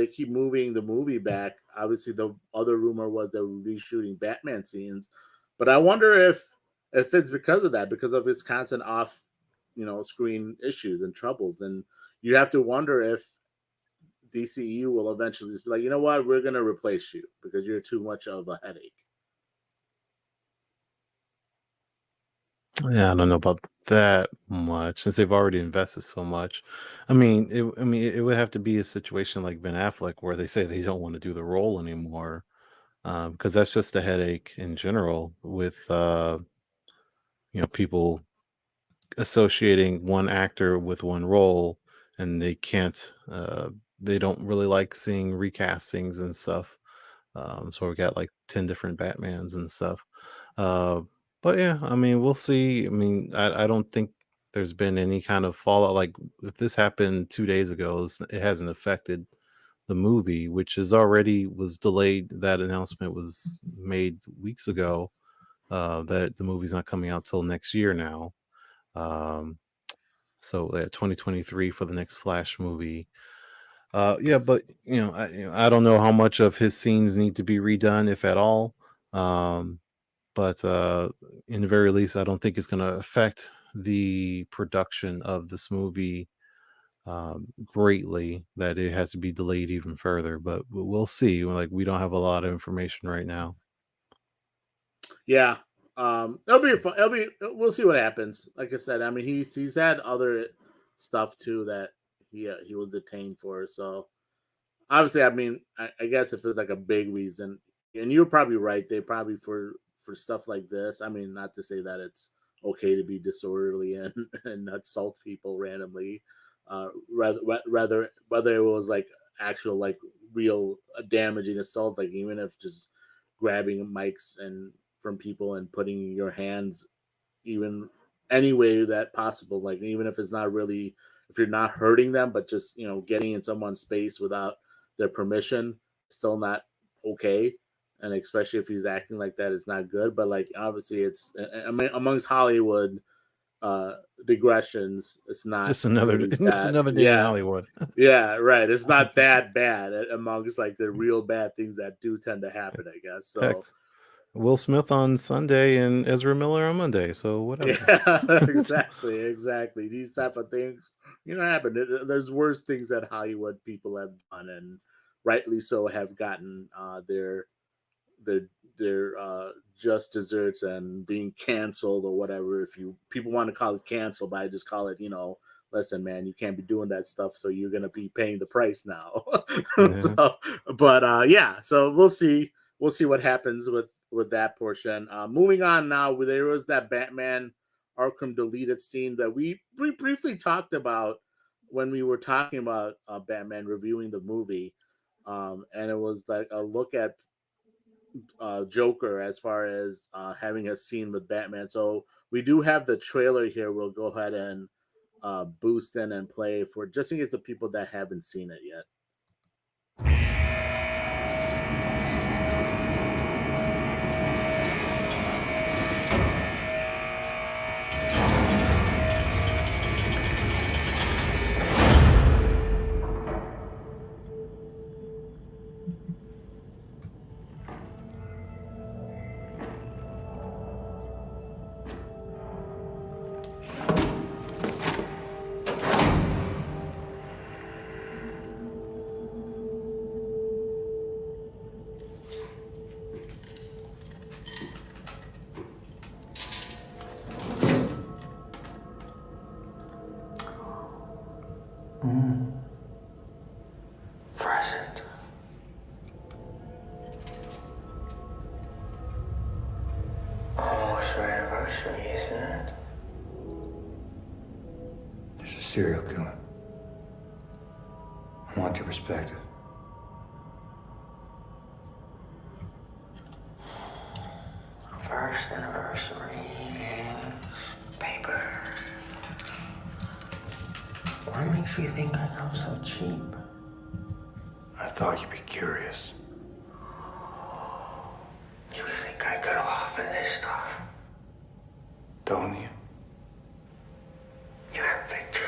keep moving the movie back. Obviously, the other rumor was they were reshooting Batman scenes, but I wonder if it's because of that, because of his constant off, screen issues and troubles, and you have to wonder if DCU will eventually just be like, you know what, we're gonna replace you because you're too much of a headache. Yeah, I don't know about that much since they've already invested so much. I mean, it would have to be a situation like Ben Affleck where they say they don't want to do the role anymore, because that's just a headache in general with people associating one actor with one role, and they don't really like seeing recastings and stuff. So we got like 10 different Batmans and stuff. Uh, but yeah, I mean, we'll see. I mean, I don't think there's been any kind of fallout. Like, if this happened 2 days ago, it hasn't affected the movie, which is already was delayed. That announcement was made weeks ago, that the movie's not coming out till next year now. Um, so 2023 for the next Flash movie. Yeah, but I don't know how much of his scenes need to be redone, if at all. Um, but in the very least, I don't think it's going to affect the production of this movie greatly. That it has to be delayed even further, but we'll see. Like, we don't have a lot of information right now. Yeah. It'll be fun. It'll be. We'll see what happens. Like I said, I mean, he's had other stuff too that he was detained for. So obviously, I mean, I guess if there's like a big reason, and you're probably right, they probably for stuff like this. I mean, not to say that it's okay to be disorderly and and assault people randomly. Rather whether it was like actual like real damaging assault, like even if just grabbing mics and from people and putting your hands even any way that possible, like even if it's not really, if you're not hurting them, but just getting in someone's space without their permission, still not okay. And especially if he's acting like that, it's not good. But like obviously it's, I mean, amongst Hollywood uh digressions, it's not Just another, really just that, another day in yeah. Hollywood. Yeah, right, it's not that bad amongst like the real bad things that do tend to happen, I guess. Heck, So Will Smith on Sunday and Ezra Miller on Monday, so whatever. yeah, exactly. These type of things, happen. There's worse things that Hollywood people have done, and rightly so have gotten their just desserts and being canceled or whatever. If you people want to call it cancel, but I just call it, listen, man, you can't be doing that stuff, so you're gonna be paying the price now. Yeah. So, but yeah, so we'll see what happens with that portion. Moving on now, there was that Batman Arkham deleted scene that we briefly talked about when we were talking about Batman reviewing the movie, and it was like a look at Joker as far as having a scene with Batman. So we do have the trailer here. We'll go ahead and boost in and play for just in case the people that haven't seen it yet. Present. Almost our anniversary, isn't it? There's a serial killer. I want your perspective. First anniversary paper. What makes you think I come so cheap? I thought you'd be curious. You think I could offer this stuff? Don't you? You have pictures.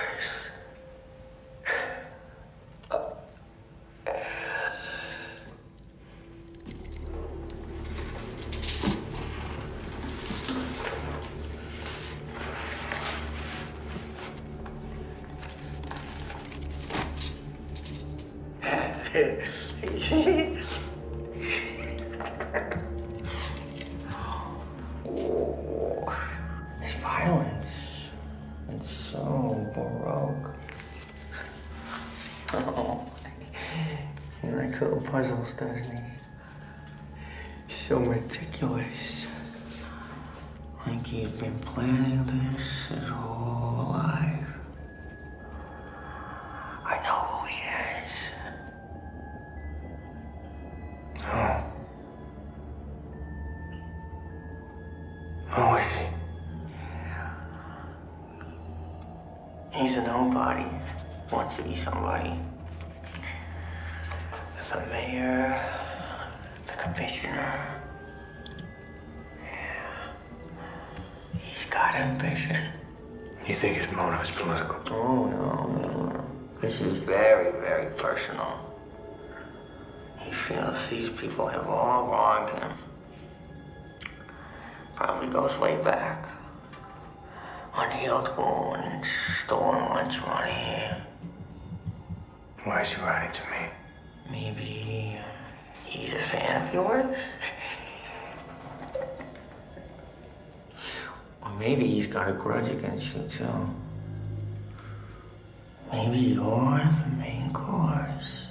It's violence. It's so baroque. Oh, he likes little puzzles, doesn't he? So meticulous. Like he's been planning this his whole life. I know who he is. Oh. Who is he? He's a nobody. Wants to be somebody. The mayor, the commissioner. Yeah. He's got ambition. You think his motive is political? Oh, no. This is very, very personal. He feels these people have all wronged him. Probably goes way back. Unhealed wounds, stolen lunch money. Why is he writing to me? Maybe he's a fan of yours? Or maybe he's got a grudge against you, too. Maybe you're the main course.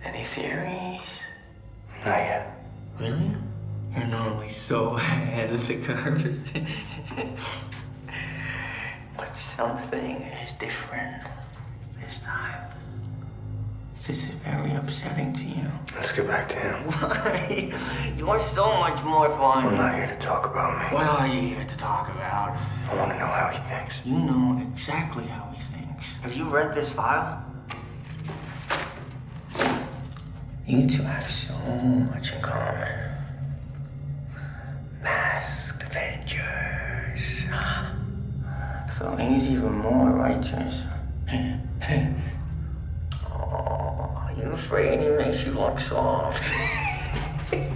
Any theories? Not yet. Really? You're normally so ahead of the curve. But something is different this time. This is very upsetting to you. Let's get back to him. Why? You're so much more fun. I'm not here to talk about me. What are you here to talk about? I want to know how he thinks. You know exactly how he thinks. Have you read this file? You two have so much in common. Masked Avengers. So he's even more righteous. Oh, are you afraid he makes you look soft? You're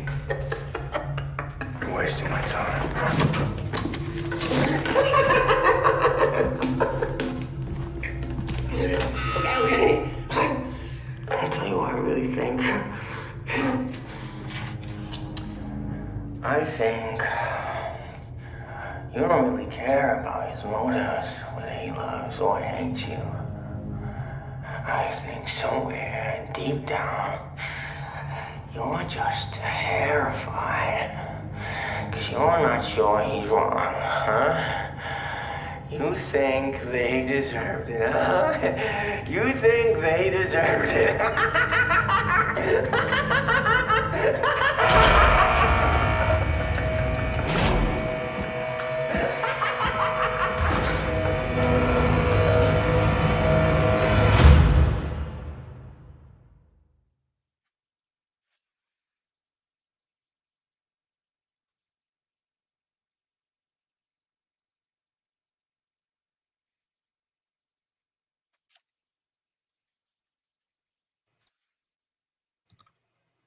wasting my time. Okay. I'll tell you what I really think. I think you don't really care about his motives, whether he loves or hates you. I think somewhere deep down, you're just terrified. Because you're not sure he's wrong, huh? You think they deserved it, huh? You think they deserved it.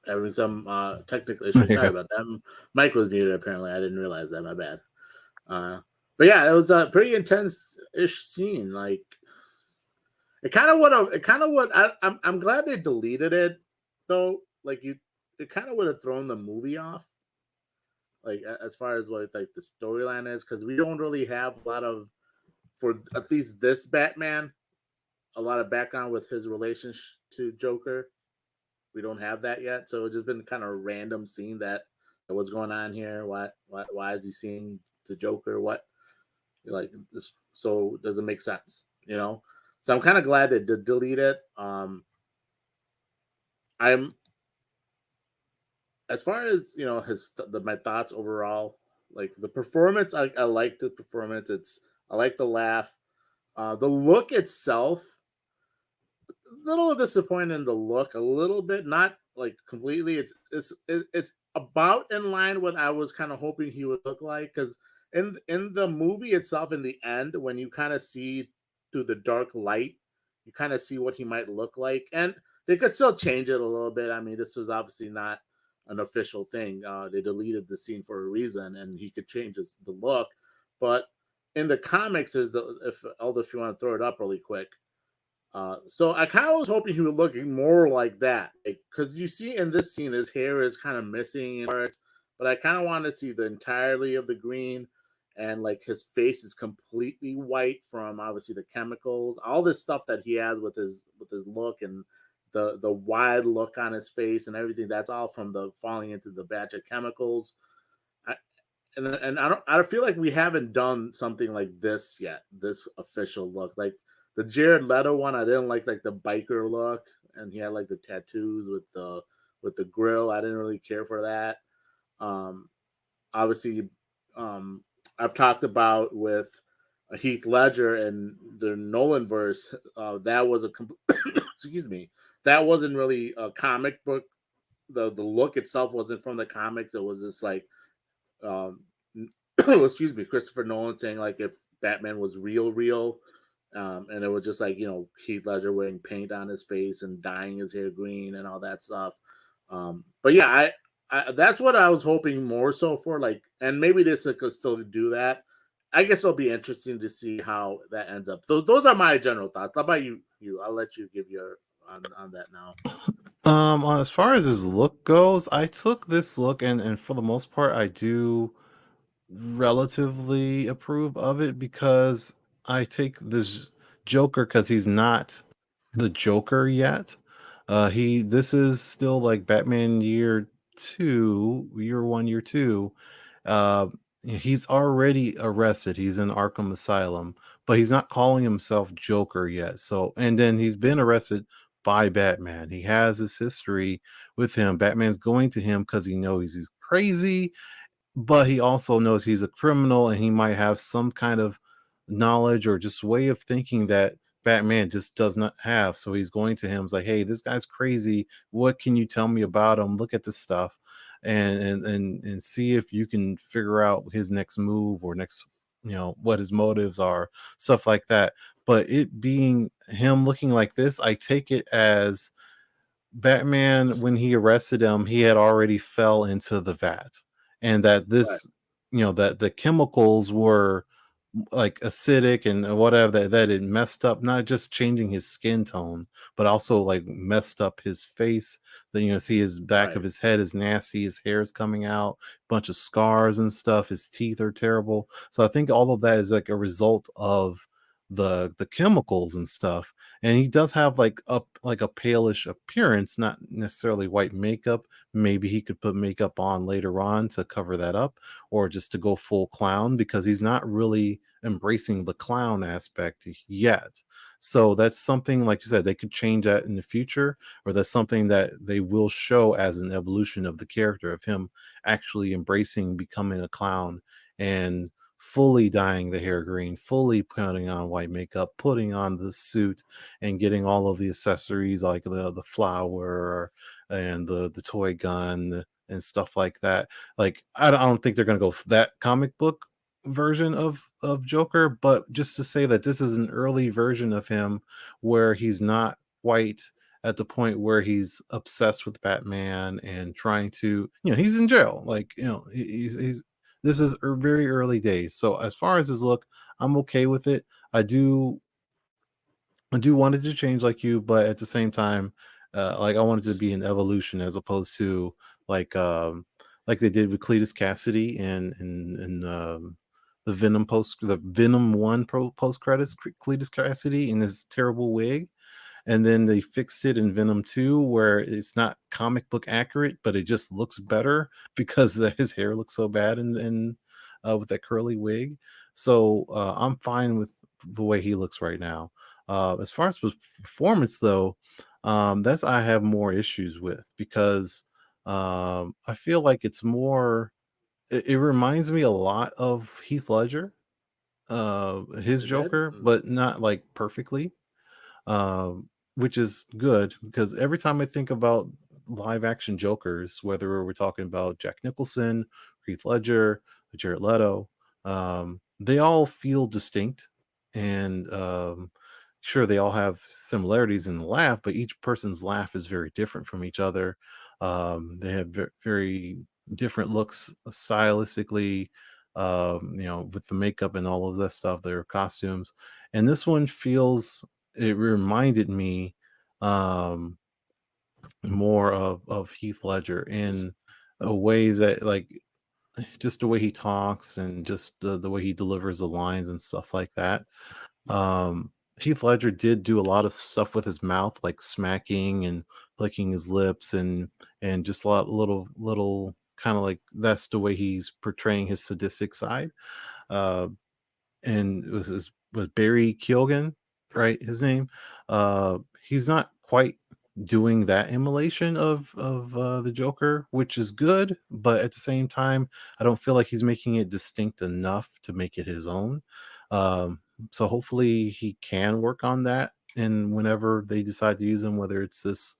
Having some technical issues. Sorry about that. Mike was muted apparently. I didn't realize that. My bad. But yeah, it was a pretty intense-ish scene. Like it kind of would have. It kind of would. I'm glad they deleted it though. Like it kind of would have thrown the movie off. Like as far as what like the storyline is, because we don't really have a lot of for at least this Batman. a lot of background with his relationship to Joker. We don't have that yet, so it's just been kind of random seeing that what's going on here. Why is he seeing the Joker? What like this? So it doesn't make sense, you know. So I'm kind of glad they did delete it. I'm as far as my thoughts overall, like the performance. I like the performance. I like the laugh. The look itself, a little disappointed in the look, a little bit, not like completely. It's about in line what I was kind of hoping he would look like, because in the movie itself, in the end, when you kind of see through the dark light, you kind of see what he might look like, and they could still change it a little bit. I mean, this was obviously not an official thing. They deleted the scene for a reason, and he could change the look. But in the comics, there's if you want to throw it up really quick. So I kind of was hoping he would look more like that, because you see in this scene his hair is kind of missing in parts, but I kind of want to see the entirety of the green, and like his face is completely white from obviously the chemicals, all this stuff that he has with his look, and the wide look on his face and everything. That's all from the falling into the batch of chemicals. I, and I feel like we haven't done something like this yet. This official look, like the Jared Leto one, I didn't like the biker look, and he had like the tattoos with the grill. I didn't really care for that. Obviously, I've talked about with Heath Ledger and the Nolan verse. That was excuse me. That wasn't really a comic book. The look itself wasn't from the comics. It was just like, um, excuse me, Christopher Nolan saying like if Batman was real, and it was just like Heath Ledger wearing paint on his face and dyeing his hair green and all that stuff. But yeah, I that's what I was hoping more so for. Like, and maybe this could still do that. I guess it'll be interesting to see how that ends up. Those are my general thoughts. How about you? I'll let you give your on that now. As far as his look goes, I took this look and for the most part I do relatively approve of it, because I take this Joker because he's not the Joker yet. He This is still like Batman year one, year two. Uh, he's already arrested. He's in Arkham Asylum, but he's not calling himself Joker yet. So, and then he's been arrested by Batman. He has his history with him. Batman's going to him because he knows he's crazy, but he also knows he's a criminal and he might have some kind of knowledge or just way of thinking that Batman just does not have. So he's going to him. It's like, hey, this guy's crazy. What can you tell me about him? Look at this stuff, and see if you can figure out his next move or next, what his motives are, stuff like that. But it being him looking like this, I take it as Batman, when he arrested him, he had already fell into the vat, and that Right, that the chemicals were like acidic and whatever, that it messed up, not just changing his skin tone, but also like messed up his face. Then see his back right, of his head is nasty, his hair is coming out, bunch of scars and stuff. His teeth are terrible. So I think all of that is like a result of the chemicals and stuff. And he does have like a palish appearance, not necessarily white makeup. Maybe he could put makeup on later on to cover that up, or just to go full clown, because he's not really embracing the clown aspect yet. So that's something, like you said, they could change that in the future, or that's something that they will show as an evolution of the character, of him actually embracing becoming a clown and fully dyeing the hair green, fully putting on white makeup, putting on the suit, and getting all of the accessories like the flower and the toy gun and stuff like that. Like, I don't think they're going to go that comic book version of Joker, but just to say that this is an early version of him where he's not quite at the point where he's obsessed with Batman and trying to, he's in jail. Like, he's this is very early days. So as far as his look, I'm okay with it. I do want it to change like you, but at the same time, like I want it to be an evolution as opposed to like um like they did with Cletus Cassidy in the Venom 1 post credits Cletus Cassidy in his terrible wig. And then they fixed it in Venom 2 where it's not comic book accurate, but it just looks better because his hair looks so bad in with that curly wig. So I'm fine with the way he looks right now. As far as performance though, that's I have more issues with because I feel like it's more it reminds me a lot of Heath Ledger, his It did. Joker, but not like perfectly, which is good because every time I think about live action Jokers, whether we're talking about Jack Nicholson, Heath Ledger, Jared Leto, they all feel distinct and sure they all have similarities in the laugh, but each person's laugh is very different from each other. They have very different looks stylistically, with the makeup and all of that stuff, their costumes. And this one feels it reminded me more of Heath Ledger in ways that like just the way he talks and just the way he delivers the lines and stuff like that. um Heath Ledger did do a lot of stuff with his mouth, like smacking and licking his lips and just a lot little kind of like that's the way he's portraying his sadistic side. uh and it was Barry Keoghan, right? His name. He's not quite doing that immolation of the Joker, which is good, but at the same time, I don't feel like he's making it distinct enough to make it his own. So hopefully he can work on that, and whenever they decide to use him, whether it's this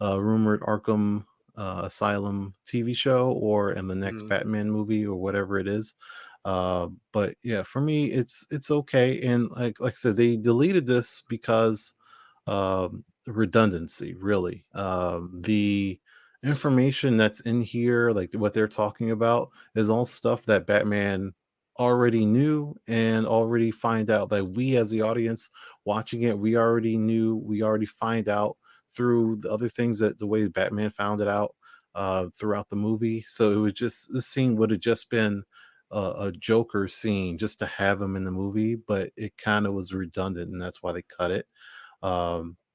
rumored Arkham Asylum TV show or in the next Mhm. Batman movie or whatever it is. But yeah, for me, it's okay. And like I said, they deleted this because redundancy. Really, the information that's in here, like what they're talking about, is all stuff that Batman already knew and already find out that we as the audience watching it we already knew, we already find out through the other things that the way Batman found it out throughout the movie. So it was just this scene would have just been a Joker scene just to have him in the movie, but it kind of was redundant, and that's why they cut it.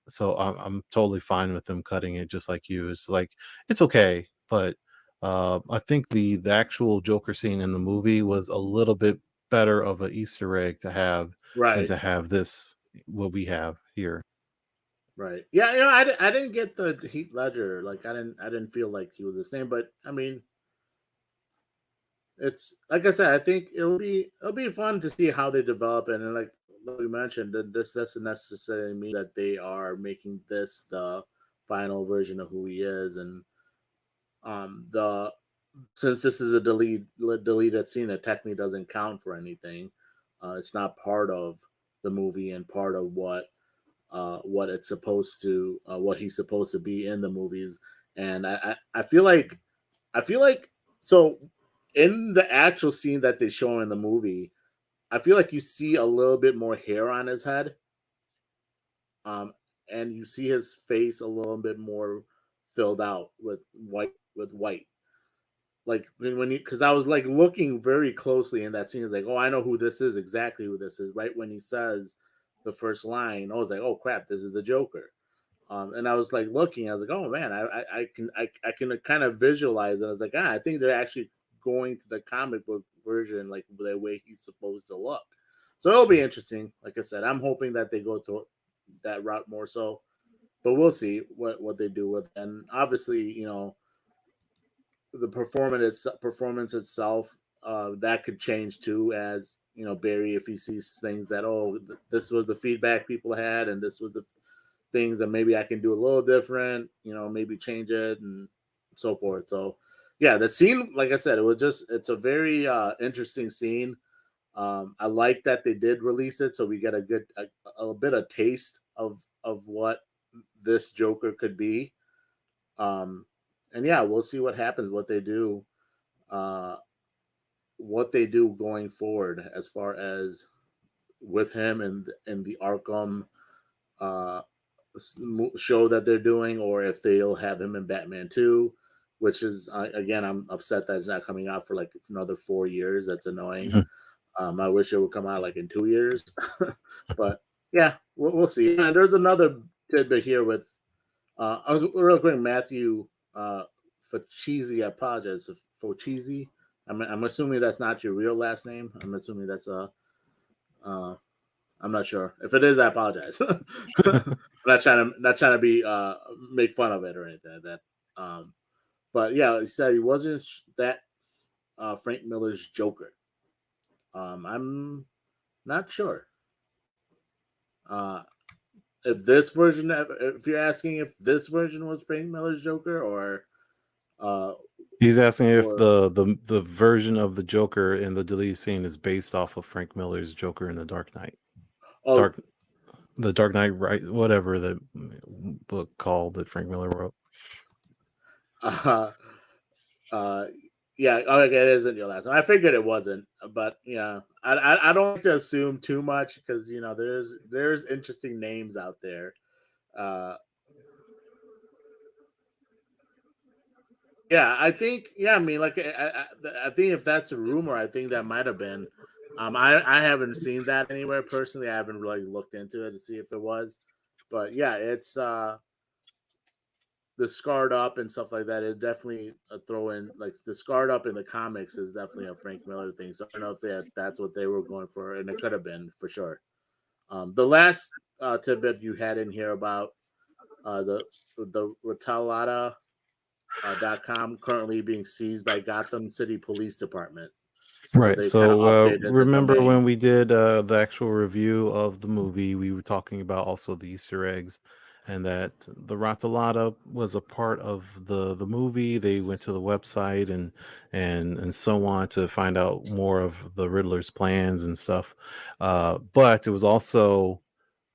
So I'm totally fine with them cutting it, just like you. It's like it's okay, but I think the actual Joker scene in the movie was a little bit better of an Easter egg to have than Right. to have this what we have here. Right. Yeah. I didn't get the Heath Ledger. Like, I didn't feel like he was the same. But I mean, it's like I said. I think it'll be fun to see how they develop it. And like we mentioned, that this doesn't necessarily mean that they are making this the final version of who he is. And the since this is a deleted scene, that technically doesn't count for anything. It's not part of the movie and part of what it's supposed to what he's supposed to be in the movies. And I feel like so in the actual scene that they show in the movie, I feel like you see a little bit more hair on his head, um and you see his face a little bit more filled out with white. Like when you, because I was like looking very closely in that scene, it's like, oh, I know who this is, exactly who this is. Right when he says the first line, I was like, oh crap, this is the Joker. And I was like looking, I was like, oh man, I can kind of visualize it. I was like, I think they're actually going to the comic book version, like the way he's supposed to look. So it'll be interesting. Like I said, I'm hoping that they go through that route more so, but we'll see what they do with it. And obviously, the performance itself, that could change too, as Barry, if he sees things that, oh, this was the feedback people had and this was the things that maybe I can do a little different, maybe change it and so forth. So yeah, the scene, like I said, it's a very interesting scene. I like that they did release it, so we get a bit of taste of what this Joker could be. um and yeah, we'll see what happens, uh what they do going forward, as far as with him and the Arkham uh show that they're doing, or if they'll have him in Batman 2, which is, again, I'm upset that it's not coming out for like another 4 years. That's annoying. Mhm. I wish it would come out like in 2 years, but yeah, we'll see. And there's another tidbit here with I was real quick, Matthew Facchese. I apologize, Facchese. I'm assuming that's not your real last name. I'm assuming that's a. I'm not sure if it is. I apologize. I'm not trying to be make fun of it or anything like that. But yeah, he said he wasn't that Frank Miller's Joker. I'm not sure. If this version, if you're asking if this version was Frank Miller's Joker, or He's asking if or the version of the Joker in the deleted scene is based off of Frank Miller's Joker in the Dark Knight. oh The Dark Knight, right? Whatever the book called that Frank Miller wrote. uh, yeah, okay, it isn't your last one. I figured it wasn't, but yeah, I don't like to assume too much because there's interesting names out there. Yeah, I think. Yeah, I mean, like I think if that's a rumor, I think that might have been. I haven't seen that anywhere personally. I haven't really looked into it to see if it was, but yeah, it's the scarred up and stuff like that. It definitely a throw in like the scarred up in the comics is definitely a Frank Miller thing. So I don't know if that's what they were going for, and it could have been for sure. The last tidbit you had in here about the Rotalata.com currently being seized by Gotham City Police Department. Right. They kind of So updated the remember domain. when we did the actual review of the movie, we were talking about also the Easter eggs, and that the Ratalata was a part of the movie. They went to the website and so on to find out more of the Riddler's plans and stuff. But it was also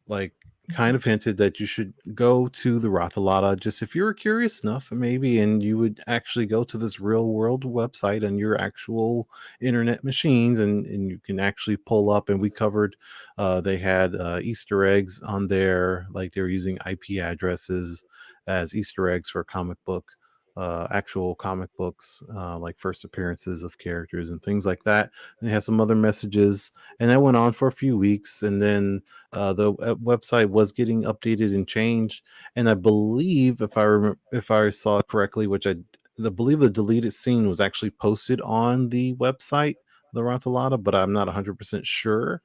like kind of hinted that you should go to the Ratalata just if you were curious enough, maybe, and you would actually go to this real world website on your actual internet machines, and you can actually pull up. And we covered, they had Easter eggs on there, like they were using IP addresses as Easter eggs for comic book. Actual comic books, like first appearances of characters and things like that. And they had some other messages, and that went on for a few weeks, and then the website was getting updated and changed, and I believe if I remember, if I saw it correctly, which I believe the deleted scene was actually posted on the website, the Ratalata, but I'm not 100% sure,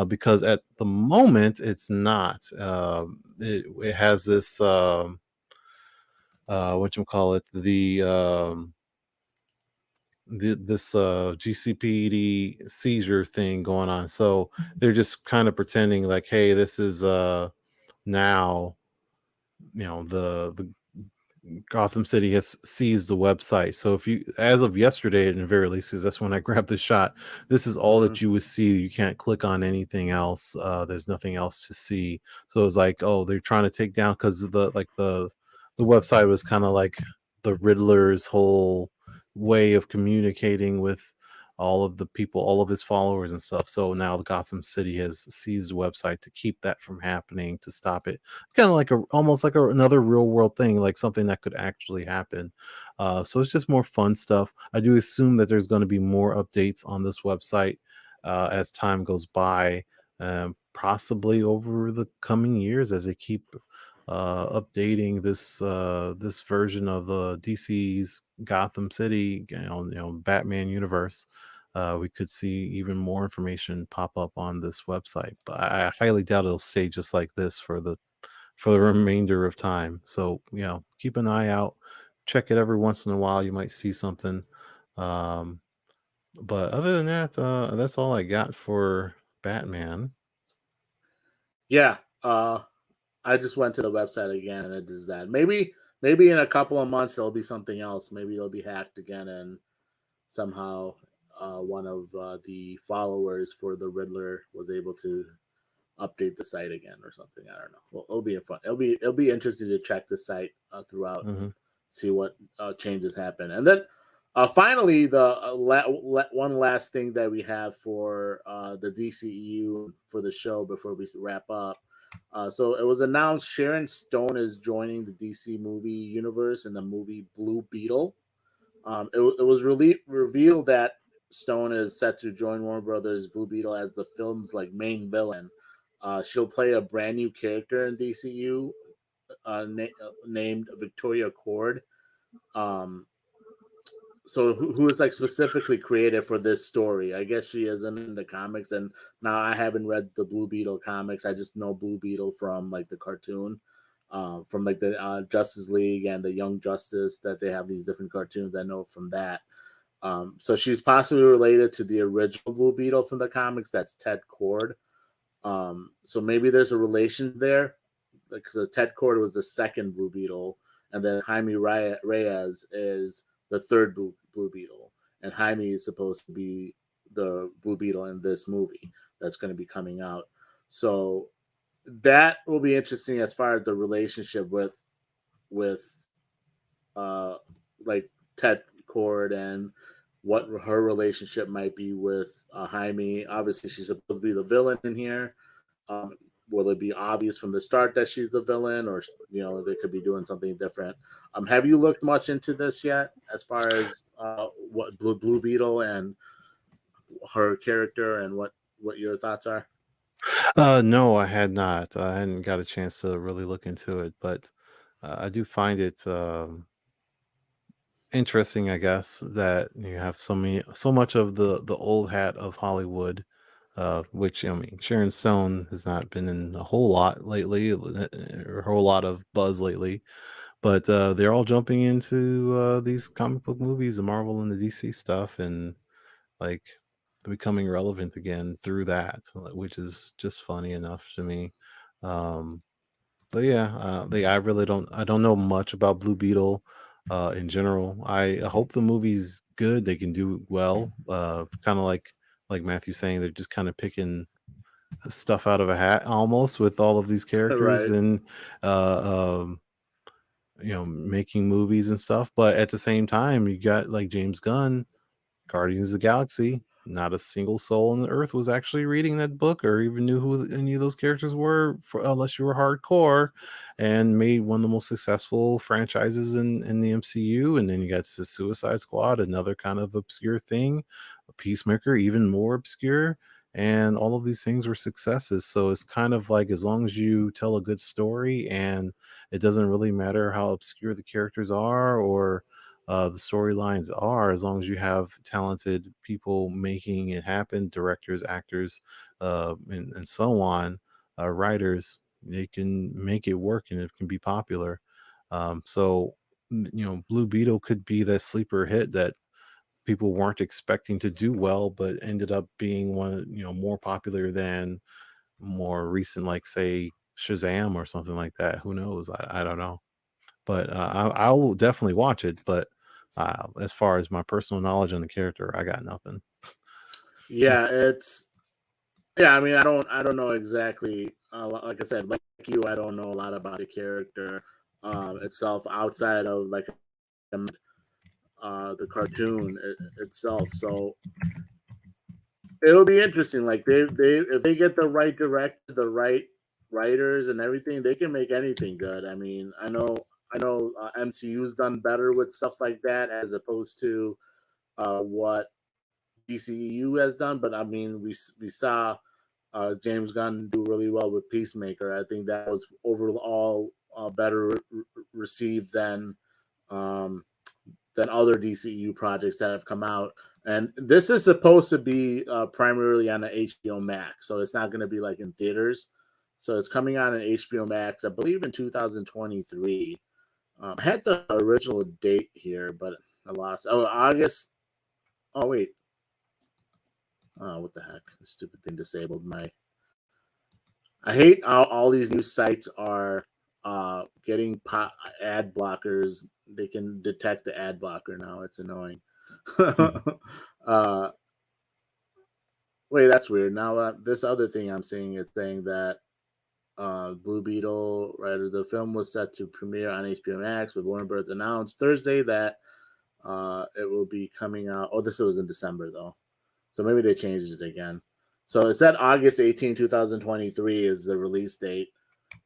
because at the moment it's not. It has this what you call it, this GCPD seizure thing going on. So they're just kind of pretending like, hey, this is now, the Gotham City has seized the website. So if you, as of yesterday, at the very least, because that's when I grabbed the shot, this is all Mhm. that you would see. You can't click on anything else. There's nothing else to see. So it's like, oh, they're trying to take down, because the website was kind of like the Riddler's whole way of communicating with all of the people, all of his followers and stuff. So now the Gotham City has seized the website to keep that from happening, to stop it, kind of like almost like another real world thing, like something that could actually happen. So it's just more fun stuff. I do assume that there's going to be more updates on this website as time goes by, possibly over the coming years, as they keep updating this version of the DC's Gotham City, Batman universe. We could see even more information pop up on this website, but I highly doubt it'll stay just like this for the remainder of time. So, keep an eye out. Check it every once in a while. You might see something. Um, but other than that, that's all I got for Batman. Yeah, I just went to the website again, and it does that. Maybe in a couple of months there'll be something else. Maybe it'll be hacked again, and somehow one of the followers for the Riddler was able to update the site again or something. I don't know. Well, it'll be fun. It'll be interesting to check the site throughout, Hmm. see what changes happen, and then finally the one last thing that we have for the DCEU for the show before we wrap up. So it was announced Sharon Stone is joining the DC movie universe in the movie Blue Beetle. It was revealed that Stone is set to join Warner Brothers Blue Beetle as the film's like main villain. She'll play a brand new character in DCU named Victoria Cord. Um, so who is like specifically created for this story? I guess she isn't in the comics, and now I haven't read the Blue Beetle comics. I just know Blue Beetle from like the cartoon, from like the Justice League and the Young Justice, that they have these different cartoons. I know from that. So she's possibly related to the original Blue Beetle from the comics. That's Ted Cord. So maybe there's a relation there, because Ted Cord was the second Blue Beetle, and then Jaime Reyes is the third Blue Beetle, and Jaime is supposed to be the Blue Beetle in this movie that's going to be coming out. So that will be interesting as far as the relationship with like Ted Cord and what her relationship might be with Jaime. Obviously, she's supposed to be the villain in here. Will it be obvious from the start that she's the villain, or they could be doing something different? Have you looked much into this yet, as far as what Blue Beetle and her character, and what your thoughts are? No, I had not. I hadn't got a chance to really look into it, but I do find it interesting, I guess, that you have so much of the old hat of Hollywood, which I mean, Sharon Stone has not been in a whole lot lately, or a whole lot of buzz lately, but they're all jumping into these comic book movies, the Marvel and the DC stuff, and like becoming relevant again through that, which is just funny enough to me. Um, but yeah, I don't know much about Blue Beetle in general. I hope the movie's good. They can do well. Kind of like Matthew saying, they're just kind of picking stuff out of a hat almost with all of these characters, Right. and making movies and stuff. But at the same time, you got like James Gunn, Guardians of the Galaxy. Not a single soul on the earth was actually reading that book or even knew who any of those characters were, unless you were hardcore, and made one of the most successful franchises in the MCU. And then you got the Suicide Squad, another kind of obscure thing, a Peacemaker, even more obscure. And all of these things were successes. So it's kind of like, as long as you tell a good story, and it doesn't really matter how obscure the characters are or the storylines are, as long as you have talented people making it happen, directors, actors, and so on, writers, they can make it work and it can be popular. So Blue Beetle could be that sleeper hit that people weren't expecting to do well, but ended up being one, more popular than more recent, like say Shazam or something like that. Who knows? I don't know, but I will definitely watch it. But as far as my personal knowledge on the character, I got nothing. Yeah, I mean, I don't know exactly. Like I said, like you, I don't know a lot about the character itself, outside of like the cartoon itself. So it'll be interesting. Like they if they get the right director, the right writers, and everything, they can make anything good. I mean, I know MCU's done better with stuff like that, as opposed to what DCEU has done. But I mean, we saw James Gunn do really well with Peacemaker. I think that was overall better received um, than other DCEU projects that have come out. And this is supposed to be primarily on the HBO Max, so it's not going to be like in theaters. So it's coming out on HBO Max, I believe, in 2023. I had the original date here, but I lost. Oh, August. Oh wait. Oh, what the heck? The stupid thing disabled my. I hate how all these new sites are getting ad blockers. They can detect the ad blocker now. It's annoying. uh, wait, that's weird. Now this other thing I'm seeing is saying that Blue Beetle, right? The film was set to premiere on HBO Max, but Warner Bros. Announced Thursday that it will be coming out. Oh, this was in December though, so maybe they changed it again. So it said August 18, 2023 is the release date.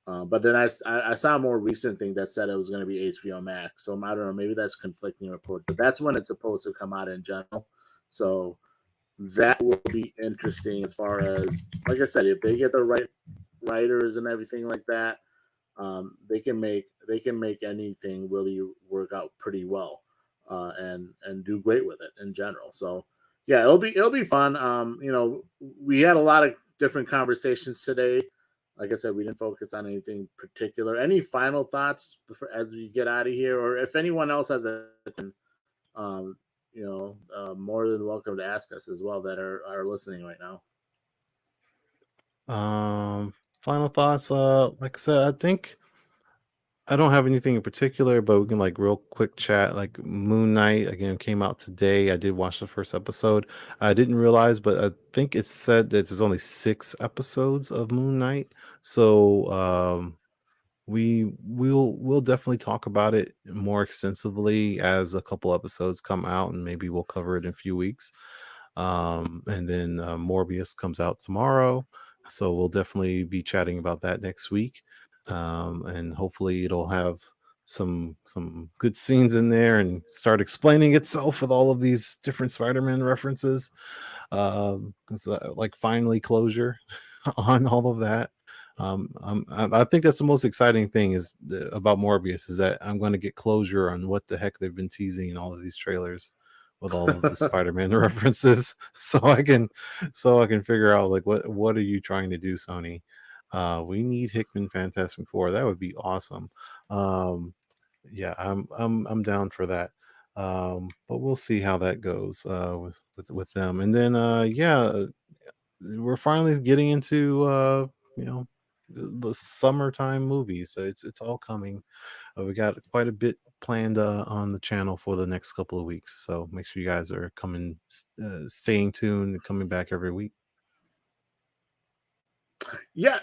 But then I saw a more recent thing that said it was going to be HBO Max. So I don't know, maybe that's conflicting reports, but that's when it's supposed to come out in general. So that will be interesting as far as, like I said, if they get the right writers and everything like that, they can make anything really work out pretty well, and do great with it in general. So yeah, it'll be fun. We had a lot of different conversations today. Like I said, we didn't focus on anything particular. Any final thoughts as we get out of here, or if anyone else has um, more than welcome to ask us as well that are listening right now. Final thoughts. Like I said, I think I don't have anything in particular, but we can like real quick chat. Like Moon Knight again came out today. I did watch the first episode. I didn't realize, but I think it said that there's only 6 episodes of Moon Knight. So we'll definitely talk about it more extensively as a couple episodes come out, and maybe we'll cover it in a few weeks. And then Morbius comes out tomorrow, so we'll definitely be chatting about that next week. And hopefully it'll have some good scenes in there and start explaining itself with all of these different Spider-Man references. Like finally closure on all of that. I think that's the most exciting thing about Morbius is that I'm going to get closure on what the heck they've been teasing in all of these trailers with all of the Spider-Man references, so I can figure out like what are you trying to do, Sony? We need Hickman Fantastic Four. That would be awesome. Yeah, I'm down for that. But we'll see how that goes with them. And then we're finally getting into the summertime movies. So it's all coming. We got quite a bit planned on the channel for the next couple of weeks. So make sure you guys are staying tuned and coming back every week. Yeah,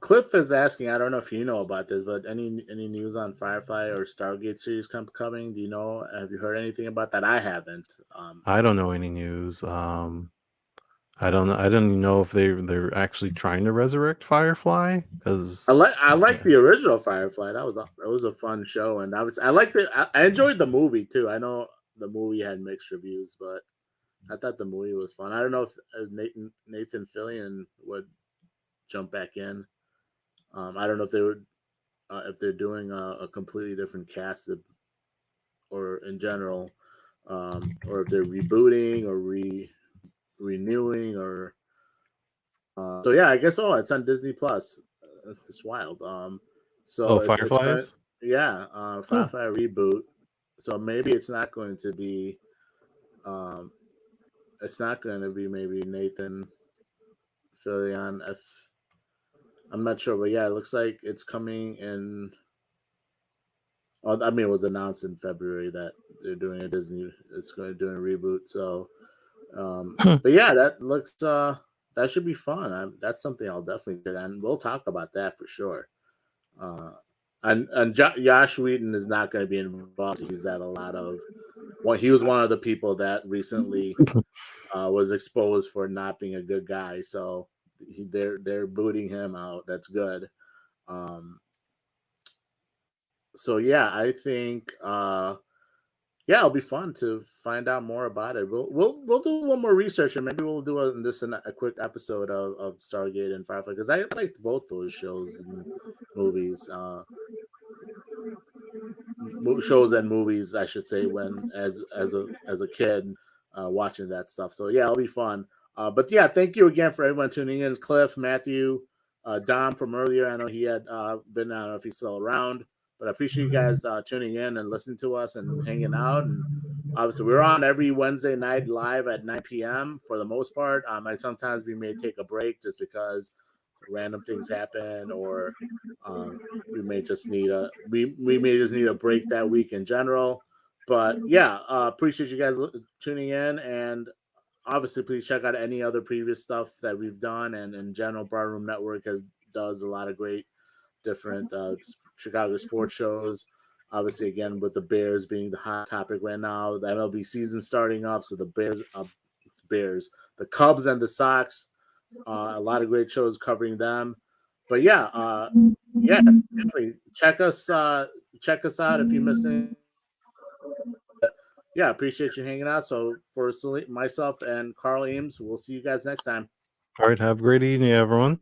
Cliff is asking. I don't know if you know about this, but any news on Firefly or Stargate series coming? Do you know? Have you heard anything about that? I haven't. I don't know any news. I don't know. I don't even know if they're actually trying to resurrect Firefly because I like the original Firefly. That was a fun show, and I liked it. I enjoyed the movie too. I know the movie had mixed reviews, but I thought the movie was fun. I don't know if Nathan Fillion would jump back in. I don't know if they would if they're doing a completely different cast or in general, or if they're rebooting or renewing or. So yeah, I guess it's on Disney Plus. It's just wild. So Firefly is? Firefly reboot. So maybe it's not going to be. It's not going to be maybe Nathan Fillion. I'm not sure, but yeah, it looks like it's coming in. I mean, it was announced in February that they're doing a Disney. It's going to do a reboot. So, but yeah, that looks. That should be fun. That's something I'll definitely do, and we'll talk about that for sure. And Josh Whedon is not going to be involved. He's had a lot of. Well, he was one of the people that recently was exposed for not being a good guy. So they're booting him out. That's good. So yeah, I think it'll be fun to find out more about it. We'll do a little more research, and maybe we'll do a quick episode of Stargate and Firefly, because I liked both those shows and movies. Shows and movies, I should say, when as a kid watching that stuff. So yeah, it'll be fun. But yeah, thank you again for everyone tuning in. Cliff, Matthew, Dom from earlier. I know he had been. I don't know if he's still around, but I appreciate you guys tuning in and listening to us and hanging out. And obviously, we're on every Wednesday night live at 9 p.m. for the most part. Sometimes we may take a break just because random things happen, or we may just need a break that week in general. But yeah, appreciate you guys tuning in, and obviously please check out any other previous stuff that we've done, and in general Barroom Network does a lot of great different Chicago sports shows. Obviously, again, with the Bears being the hot topic right now, the MLB season starting up, so the Bears, the Cubs and the Sox, a lot of great shows covering them. But yeah, definitely check us out if you missed anything. yeah, appreciate you hanging out. So for myself and Carl Eames, we'll see you guys next time. All right, have a great evening, everyone.